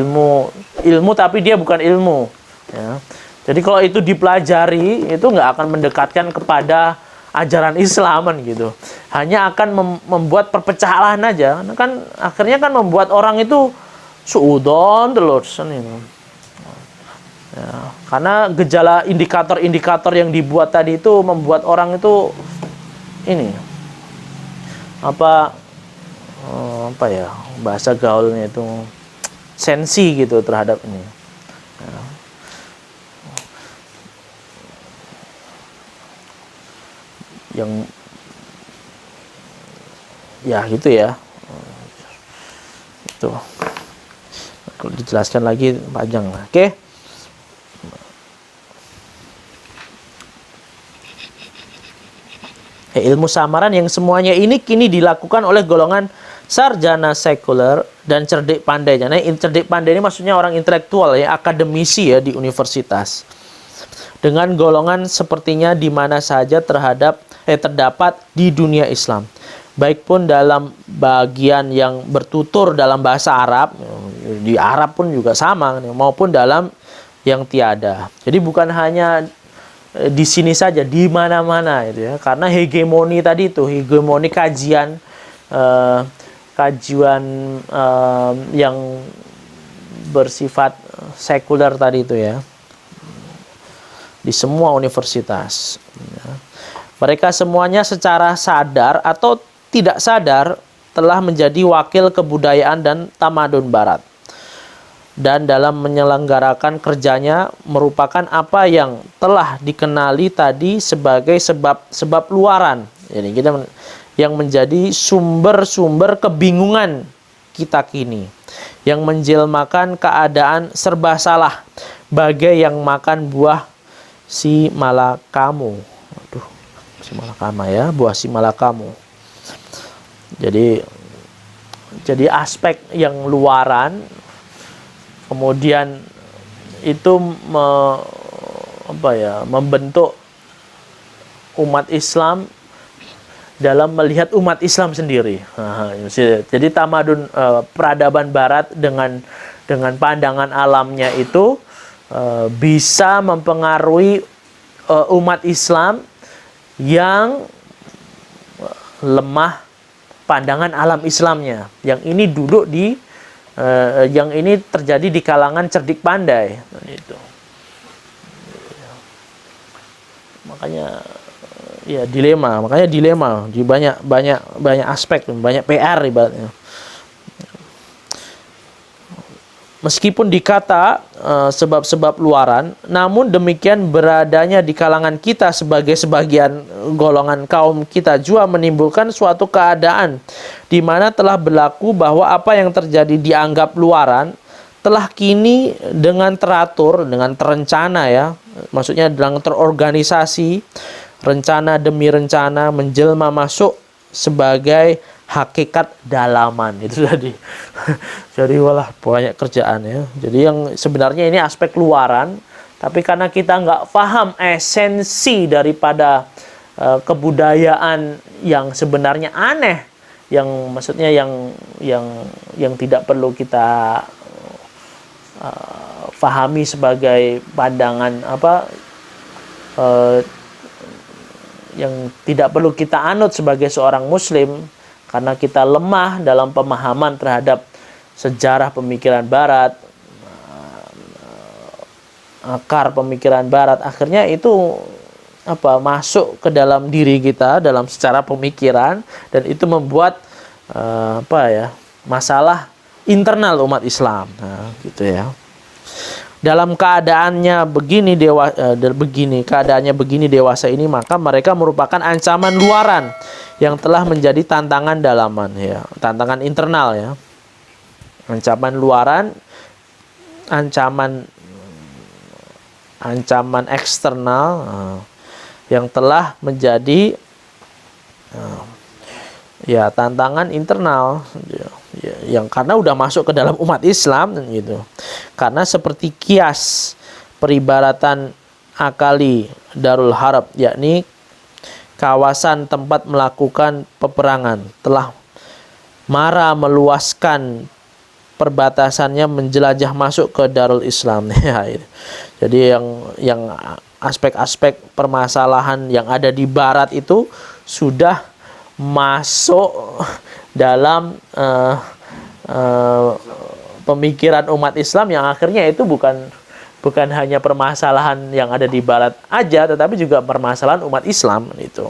Ilmu tapi dia bukan ilmu ya. Jadi kalau itu dipelajari itu nggak akan mendekatkan kepada ajaran Islaman gitu. Hanya akan membuat perpecahan aja. Kan akhirnya kan membuat orang itu suudon terus ini. Ya, karena gejala indikator-indikator yang dibuat tadi itu membuat orang itu ini apa ya bahasa gaulnya itu, sensi gitu terhadap ini. Yang ya gitu ya. Itu. Kalau dijelaskan lagi panjang. Oke. Ilmu samaran yang semuanya ini kini dilakukan oleh golongan sarjana sekuler dan cerdik pandai. Nah, cerdik pandai ini maksudnya orang intelektual ya, akademisi ya di universitas. Dengan golongan sepertinya di mana saja terdapat di dunia Islam. Baik pun dalam bagian yang bertutur dalam bahasa Arab, di Arab pun juga sama, maupun dalam yang tiada. Jadi bukan hanya di sini saja, di mana-mana itu ya. Karena hegemoni tadi itu, hegemoni kajian yang bersifat sekuler tadi itu ya. Di semua universitas. Mereka semuanya secara sadar atau tidak sadar telah menjadi wakil kebudayaan dan tamadun barat. Dan dalam menyelenggarakan kerjanya merupakan apa yang telah dikenali tadi sebagai sebab luaran. Jadi kita yang menjadi sumber-sumber kebingungan kita kini, yang menjelmakan keadaan serba salah, bagai yang makan buah si malakamu. Aduh, si malakama ya, buah si malakamu. Jadi aspek yang luaran, kemudian itu membentuk umat Islam dalam melihat umat Islam sendiri. Jadi tamadun peradaban Barat dengan pandangan alamnya itu bisa mempengaruhi umat Islam yang lemah pandangan alam Islamnya. Yang ini duduk di yang ini terjadi di kalangan cerdik pandai. Itu. Makanya ya dilema di banyak aspek, banyak PR ibaratnya. Meskipun dikata sebab-sebab luaran, namun demikian beradanya di kalangan kita sebagai sebagian golongan kaum kita juga menimbulkan suatu keadaan di mana telah berlaku bahwa apa yang terjadi dianggap luaran telah kini dengan teratur, dengan terencana ya, maksudnya dengan terorganisasi, rencana demi rencana menjelma masuk sebagai hakikat dalaman. Itu tadi. Jadi walah banyak kerjaan ya. Jadi yang sebenarnya ini aspek luaran, tapi karena kita nggak paham esensi daripada kebudayaan yang sebenarnya aneh, yang maksudnya yang tidak perlu kita pahami sebagai pandangan yang tidak perlu kita anut sebagai seorang muslim, karena kita lemah dalam pemahaman terhadap sejarah pemikiran Barat, akar pemikiran Barat, akhirnya itu masuk ke dalam diri kita dalam secara pemikiran, dan itu membuat masalah internal umat Islam. Gitu ya. Dalam keadaannya begini dewasa ini, maka mereka merupakan ancaman luaran yang telah menjadi tantangan dalaman ya, tantangan internal ya. Ancaman luaran, ancaman eksternal yang telah menjadi tantangan internal yang karena udah masuk ke dalam umat Islam gitu. Karena seperti kias peribaratan akali Darul Harb, yakni kawasan tempat melakukan peperangan, telah marah meluaskan perbatasannya menjelajah masuk ke Darul Islam. Jadi yang aspek-aspek permasalahan yang ada di Barat itu sudah masuk dalam pemikiran umat Islam, yang akhirnya itu bukan hanya permasalahan yang ada di Barat aja, tetapi juga permasalahan umat Islam itu.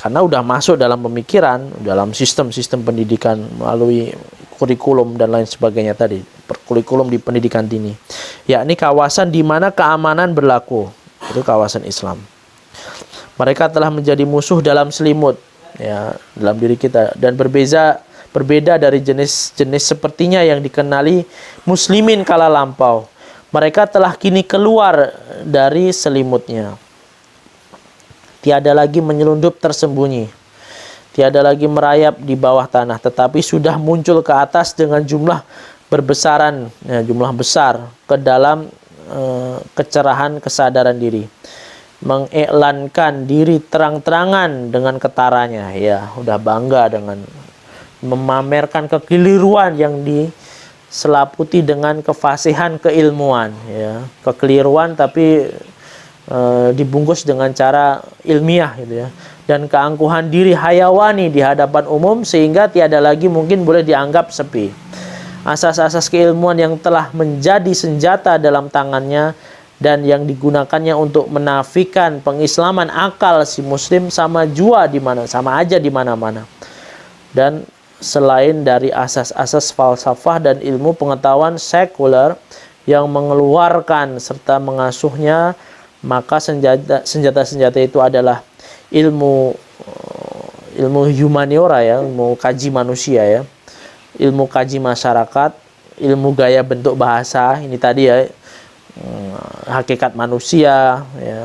karena udah masuk dalam pemikiran, dalam sistem-sistem pendidikan melalui kurikulum dan lain sebagainya tadi, kurikulum di pendidikan dini, yakni kawasan di mana keamanan berlaku, itu kawasan Islam. Mereka telah menjadi musuh dalam selimut, ya, dalam diri kita, dan berbeda dari jenis-jenis sepertinya yang dikenali muslimin kala lampau. Mereka telah kini keluar dari selimutnya. Tiada lagi menyelundup tersembunyi, tiada lagi merayap di bawah tanah, tetapi sudah muncul ke atas dengan jumlah berbesaran, ya, jumlah besar ke dalam kecerahan kesadaran diri, mengiklankan diri terang-terangan dengan ketaranya, ya, udah bangga dengan memamerkan kekeliruan yang diselaputi dengan kefasihan keilmuan, ya, kekeliruan tapi dibungkus dengan cara ilmiah gitu ya, dan keangkuhan diri hayawani di hadapan umum sehingga tiada lagi mungkin boleh dianggap sepi. Asas-asas keilmuan yang telah menjadi senjata dalam tangannya dan yang digunakannya untuk menafikan pengislaman akal si muslim sama aja di mana-mana. Dan selain dari asas-asas falsafah dan ilmu pengetahuan sekuler yang mengeluarkan serta mengasuhnya, maka senjata-senjata itu adalah ilmu humaniora, ya, ilmu kaji manusia, ya, ilmu kaji masyarakat, ilmu gaya bentuk bahasa, ini tadi ya, hakikat manusia, ya,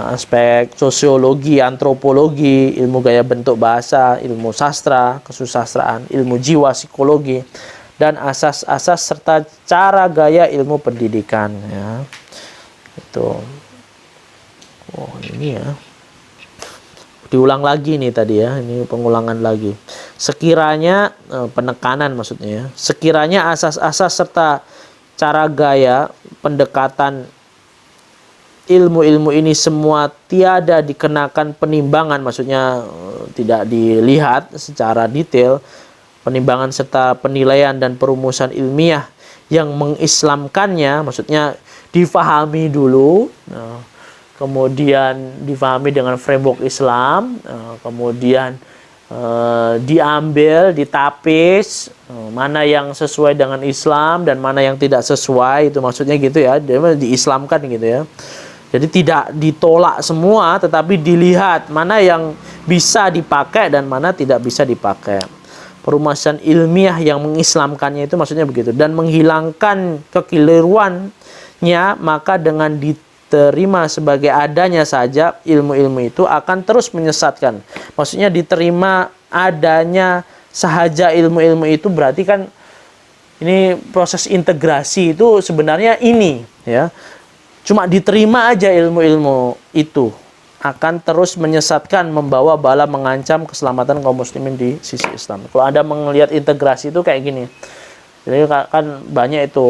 aspek sosiologi, antropologi, ilmu gaya bentuk bahasa, ilmu sastra, kesusastraan, ilmu jiwa, psikologi, dan asas-asas serta cara gaya ilmu pendidikan, ya. Itu. Oh, ini ya. Diulang lagi nih tadi ya, ini pengulangan lagi. Sekiranya penekanan maksudnya ya. Sekiranya asas-asas serta cara gaya pendekatan ilmu-ilmu ini semua tiada dikenakan penimbangan, maksudnya tidak dilihat secara detail, penimbangan serta penilaian dan perumusan ilmiah yang mengislamkannya, maksudnya difahami dulu, kemudian difahami dengan framework Islam, kemudian diambil, ditapis, mana yang sesuai dengan Islam dan mana yang tidak sesuai, itu maksudnya gitu ya, diislamkan gitu ya. Jadi tidak ditolak semua, tetapi dilihat mana yang bisa dipakai dan mana tidak bisa dipakai. Perumusan ilmiah yang mengislamkannya itu maksudnya begitu, dan menghilangkan kekeliruannya, maka dengan diterima sebagai adanya saja ilmu-ilmu itu akan terus menyesatkan. Maksudnya diterima adanya sahaja ilmu-ilmu itu berarti kan ini proses integrasi itu sebenarnya ini ya. Cuma diterima aja ilmu-ilmu itu akan terus menyesatkan, membawa bala, mengancam keselamatan kaum muslimin di sisi Islam. Kalau Anda melihat integrasi itu kayak gini. Jadi kan banyak itu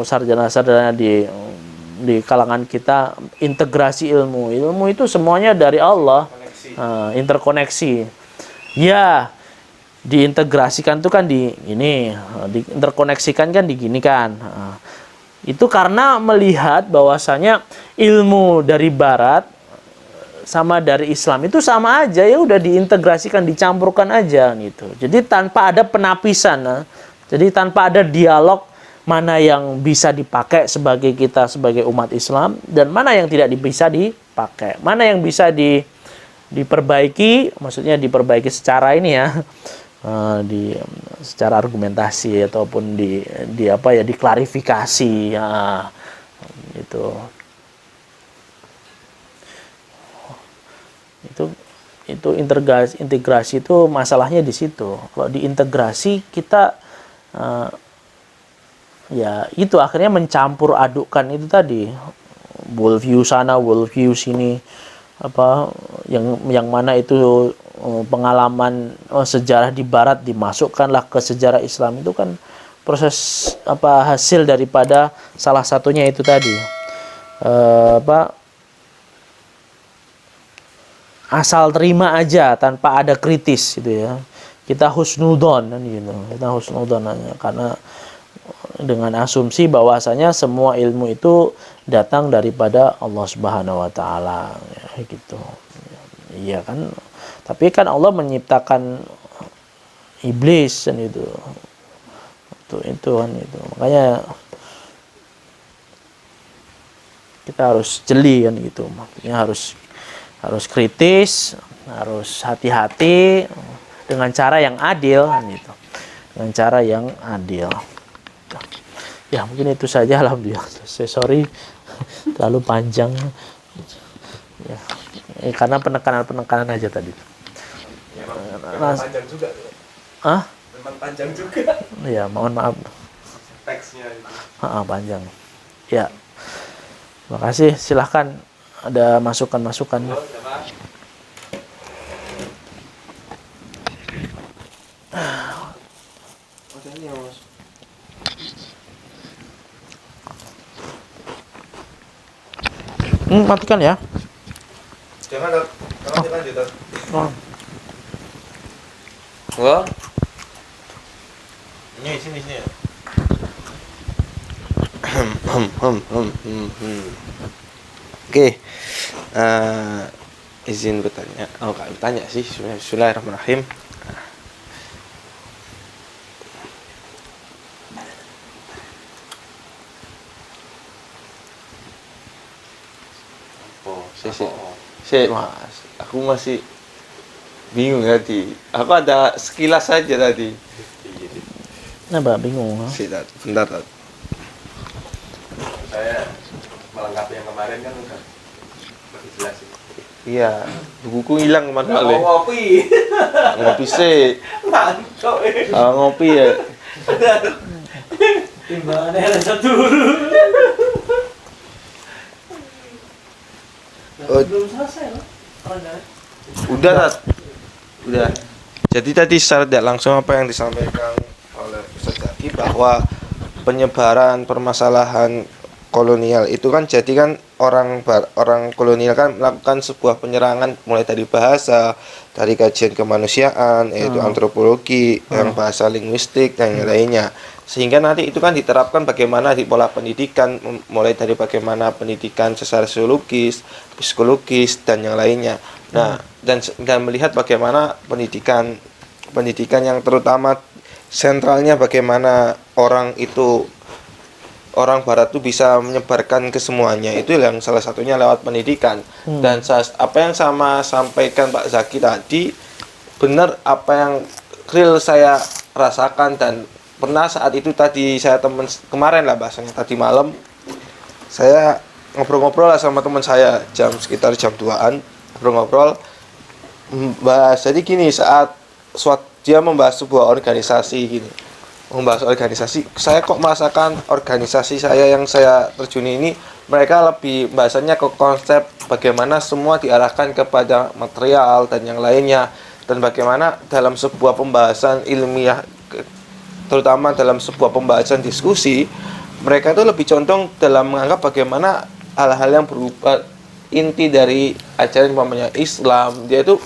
sarjana-sarjana di kalangan kita, integrasi ilmu. Ilmu itu semuanya dari Allah, interkoneksi. Ya, diintegrasikan itu kan di ini, diinterkoneksikan kan di gini kan. Itu karena melihat bahwasanya ilmu dari barat sama dari Islam itu sama aja, ya udah diintegrasikan, dicampurkan aja gitu. Jadi tanpa ada penapisan, jadi tanpa ada dialog mana yang bisa dipakai sebagai kita sebagai umat Islam dan mana yang tidak bisa dipakai, mana yang bisa diperbaiki, maksudnya diperbaiki secara ini ya, secara argumentasi ataupun di apa ya, diklarifikasi ya, itu integrasi itu masalahnya di situ. Kalau diintegrasi kita ya itu akhirnya mencampur adukkan itu tadi, worldview sana, worldview sini, apa yang mana itu pengalaman sejarah di barat dimasukkanlah ke sejarah Islam. Itu kan proses apa, hasil daripada salah satunya itu tadi asal terima aja tanpa ada kritis gitu ya. Kita husnudon kan gitu. Kita husnudon aja karena dengan asumsi bahwasanya semua ilmu itu datang daripada Allah Subhanahu wa taala ya, gitu. Iya kan, tapi kan Allah menciptakan iblis kan itu kan itu, makanya kita harus jeli kan gitu, makanya harus kritis, harus hati-hati dengan cara yang adil kan gitu, dengan cara yang adil. Ya mungkin itu saja, alhamdulillah. Saya sorry terlalu panjang ya, karena penekanan aja tadi. Ya, memang panjang juga. Memang panjang juga. Ya mohon maaf. Teksnya itu. Panjang. Ya. Makasih, silahkan ada masukan-masukan. Matikan ya. Jangan lanjut. Oh. Wah. Ini sini ya. Oke. Izin bertanya. Oh, enggak bertanya sih. Bismillahirrahmanirrahim. Mas, aku masih bingung tadi. Aku ada sekilas saja tadi. Kenapa bingung? Bentar. Saya melengkapi yang kemarin kan udah lebih jelas sih. Iya, bukuku hilang kemana Nggak kali? mau ngopi. Ngopi sih. Mantap. Ngopi ya. Timbangannya ada satu. Belum selesai loh. Udah, Tat. Udah. Jadi tadi secara tidak langsung apa yang disampaikan oleh Ustaz Zaki bahwa penyebaran permasalahan kolonial itu kan jadi kan orang kolonial kan melakukan sebuah penyerangan mulai dari bahasa, dari kajian kemanusiaan, yaitu antropologi, yang bahasa linguistik dan yang lainnya. Sehingga nanti itu kan diterapkan bagaimana di pola pendidikan, mulai dari bagaimana pendidikan secara sosiologis, psikologis dan yang lainnya. Nah, dan melihat bagaimana pendidikan yang terutama sentralnya bagaimana orang barat itu bisa menyebarkan ke semuanya, itu yang salah satunya lewat pendidikan. Dan apa yang sama sampaikan Pak Zaki tadi benar, apa yang real saya rasakan. Dan pernah saat itu tadi saya kemarin lah bahasanya, tadi malam saya ngobrol-ngobrol lah sama teman saya sekitar jam 2-an, ngobrol-ngobrol bahas. Jadi gini, saat dia membahas sebuah organisasi gini, saya kok merasakan organisasi saya yang saya terjuni ini, mereka lebih bahasanya ke konsep bagaimana semua diarahkan kepada material dan yang lainnya, dan bagaimana dalam sebuah pembahasan ilmiah, terutama dalam sebuah pembahasan diskusi, mereka itu lebih condong dalam menganggap bagaimana hal-hal yang berupa inti dari ajaran umpamanya Islam, dia itu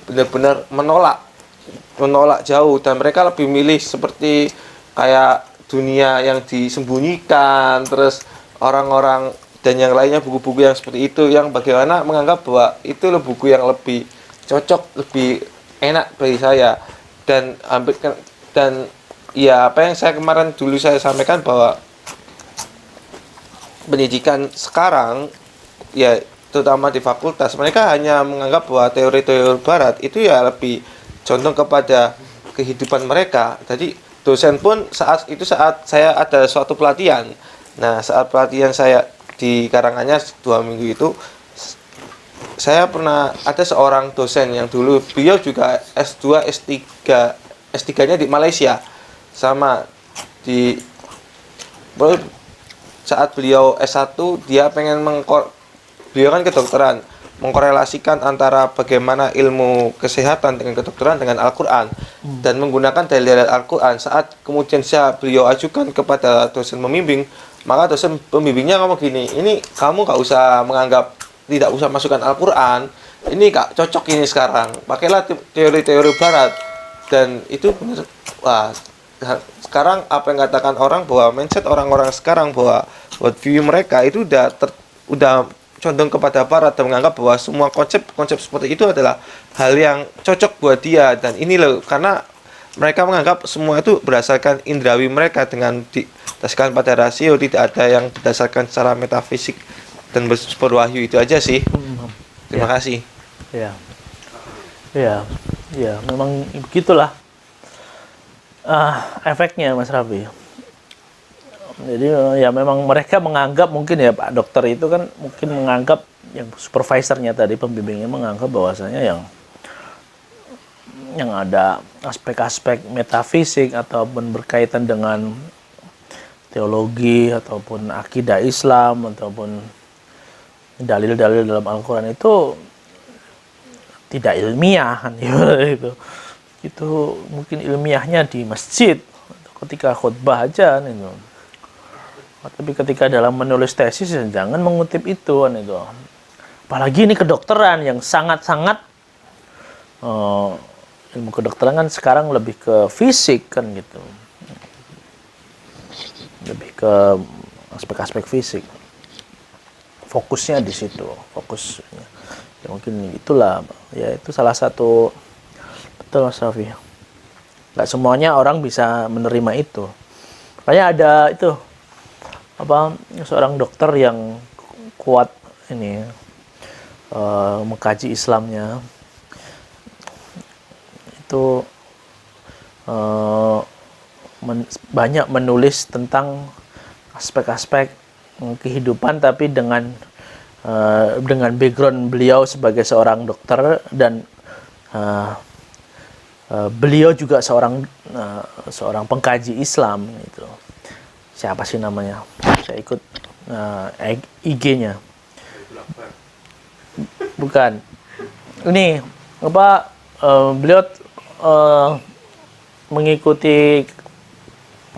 benar-benar menolak jauh, dan mereka lebih milih seperti kayak dunia yang disembunyikan, terus orang-orang dan yang lainnya, buku-buku yang seperti itu, yang bagaimana menganggap bahwa itu buku yang lebih cocok, lebih enak bagi saya. Dan ya apa yang saya kemarin dulu saya sampaikan, bahwa pendidikan sekarang ya terutama di fakultas, mereka hanya menganggap bahwa teori-teori barat itu ya lebih condong kepada kehidupan mereka. Jadi dosen pun saat saya ada suatu pelatihan. Nah, saat pelatihan saya di Karanganyar 2 minggu itu, saya pernah ada seorang dosen yang dulu beliau juga S2, S3-nya di Malaysia. Sama saat beliau S1 dia pengen beliau kan kedokteran, mengkorelasikan antara bagaimana ilmu kesehatan dengan kedokteran dengan Al-Quran, dan menggunakan dalil Al-Quran. Saat kemudian beliau ajukan kepada dosen pembimbing, maka dosen pembimbingnya ngomong gini, ini kamu tidak usah masukkan Al-Quran, ini gak cocok ini sekarang, pakailah teori-teori barat. Dan itu benar. Wah, sekarang apa yang katakan orang, bahwa mindset orang-orang sekarang, bahwa view mereka itu udah condong kepada barat dan menganggap bahwa semua konsep seperti itu adalah hal yang cocok buat dia, dan ini loh karena mereka menganggap semua itu berdasarkan indrawi mereka dengan didasarkan pada rasio, tidak ada yang berdasarkan secara metafisik dan bersumber wahyu. Itu aja sih. Terima kasih. Ya, ya, ya, memang begitulah efeknya, Mas Raffi. Jadi ya memang mereka menganggap mungkin ya Pak dokter itu kan mungkin menganggap yang supervisornya tadi, pembimbingnya menganggap bahwasanya yang ada aspek-aspek metafisik ataupun berkaitan dengan teologi ataupun akidah Islam ataupun dalil-dalil dalam Al-Quran itu tidak ilmiah kan itu mungkin ilmiahnya di masjid ketika khutbah aja kan, itu. Tapi ketika dalam menulis tesis jangan mengutip itu kan, itu. Apalagi ini kedokteran yang sangat-sangat ilmu kedokteran kan sekarang lebih ke fisik kan gitu, lebih ke aspek-aspek fisik, fokusnya di situ, fokusnya ya, mungkin itulah ya, itu salah satu. Betul Mas Raffi, nggak semuanya orang bisa menerima itu. Makanya ada itu seorang dokter yang kuat ini mengkaji Islamnya itu banyak menulis tentang aspek-aspek kehidupan, tapi dengan background beliau sebagai seorang dokter dan beliau juga seorang pengkaji Islam itu. Siapa sih namanya? Saya ikut IG-nya. Bukan. Ini beliau mengikuti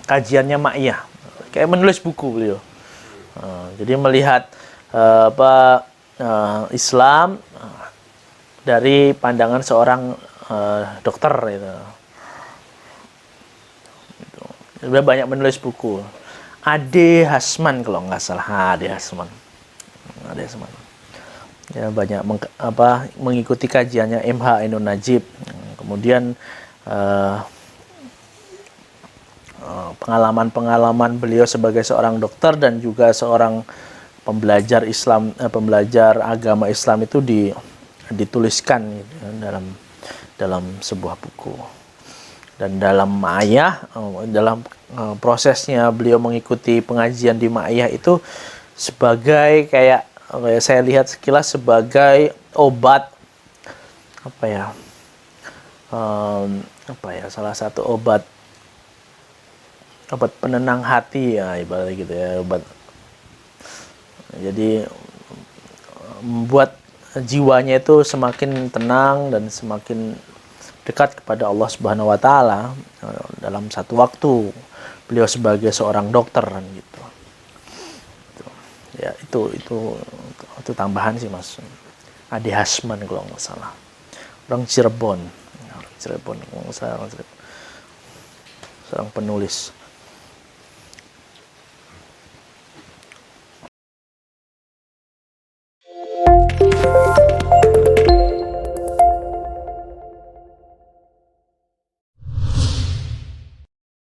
kajiannya Ma'iyah. Kayak menulis buku beliau. Jadi melihat Islam dari pandangan seorang dokter itu. Beliau banyak menulis buku. Ade Hasman kalau nggak salah, Ade Hasman. Ya, banyak mengikuti kajiannya MH Ainun Najib. Kemudian pengalaman-pengalaman beliau sebagai seorang dokter dan juga seorang pembelajar Islam, pembelajar agama Islam itu dituliskan gitu, dalam sebuah buku. Dan dalam Ma'iyah, dalam prosesnya beliau mengikuti pengajian di Ma'iyah itu sebagai kayak saya lihat sekilas sebagai obat salah satu obat penenang hati ya, ibaratnya gitu ya, obat. Jadi membuat jiwanya itu semakin tenang dan semakin dekat kepada Allah Subhanahu wa taala dalam satu waktu beliau sebagai seorang dokter kan gitu. Ya, itu tambahan sih Mas. Ade Hasman kalau nggak salah. Orang Cirebon kalau nggak salah, seorang penulis.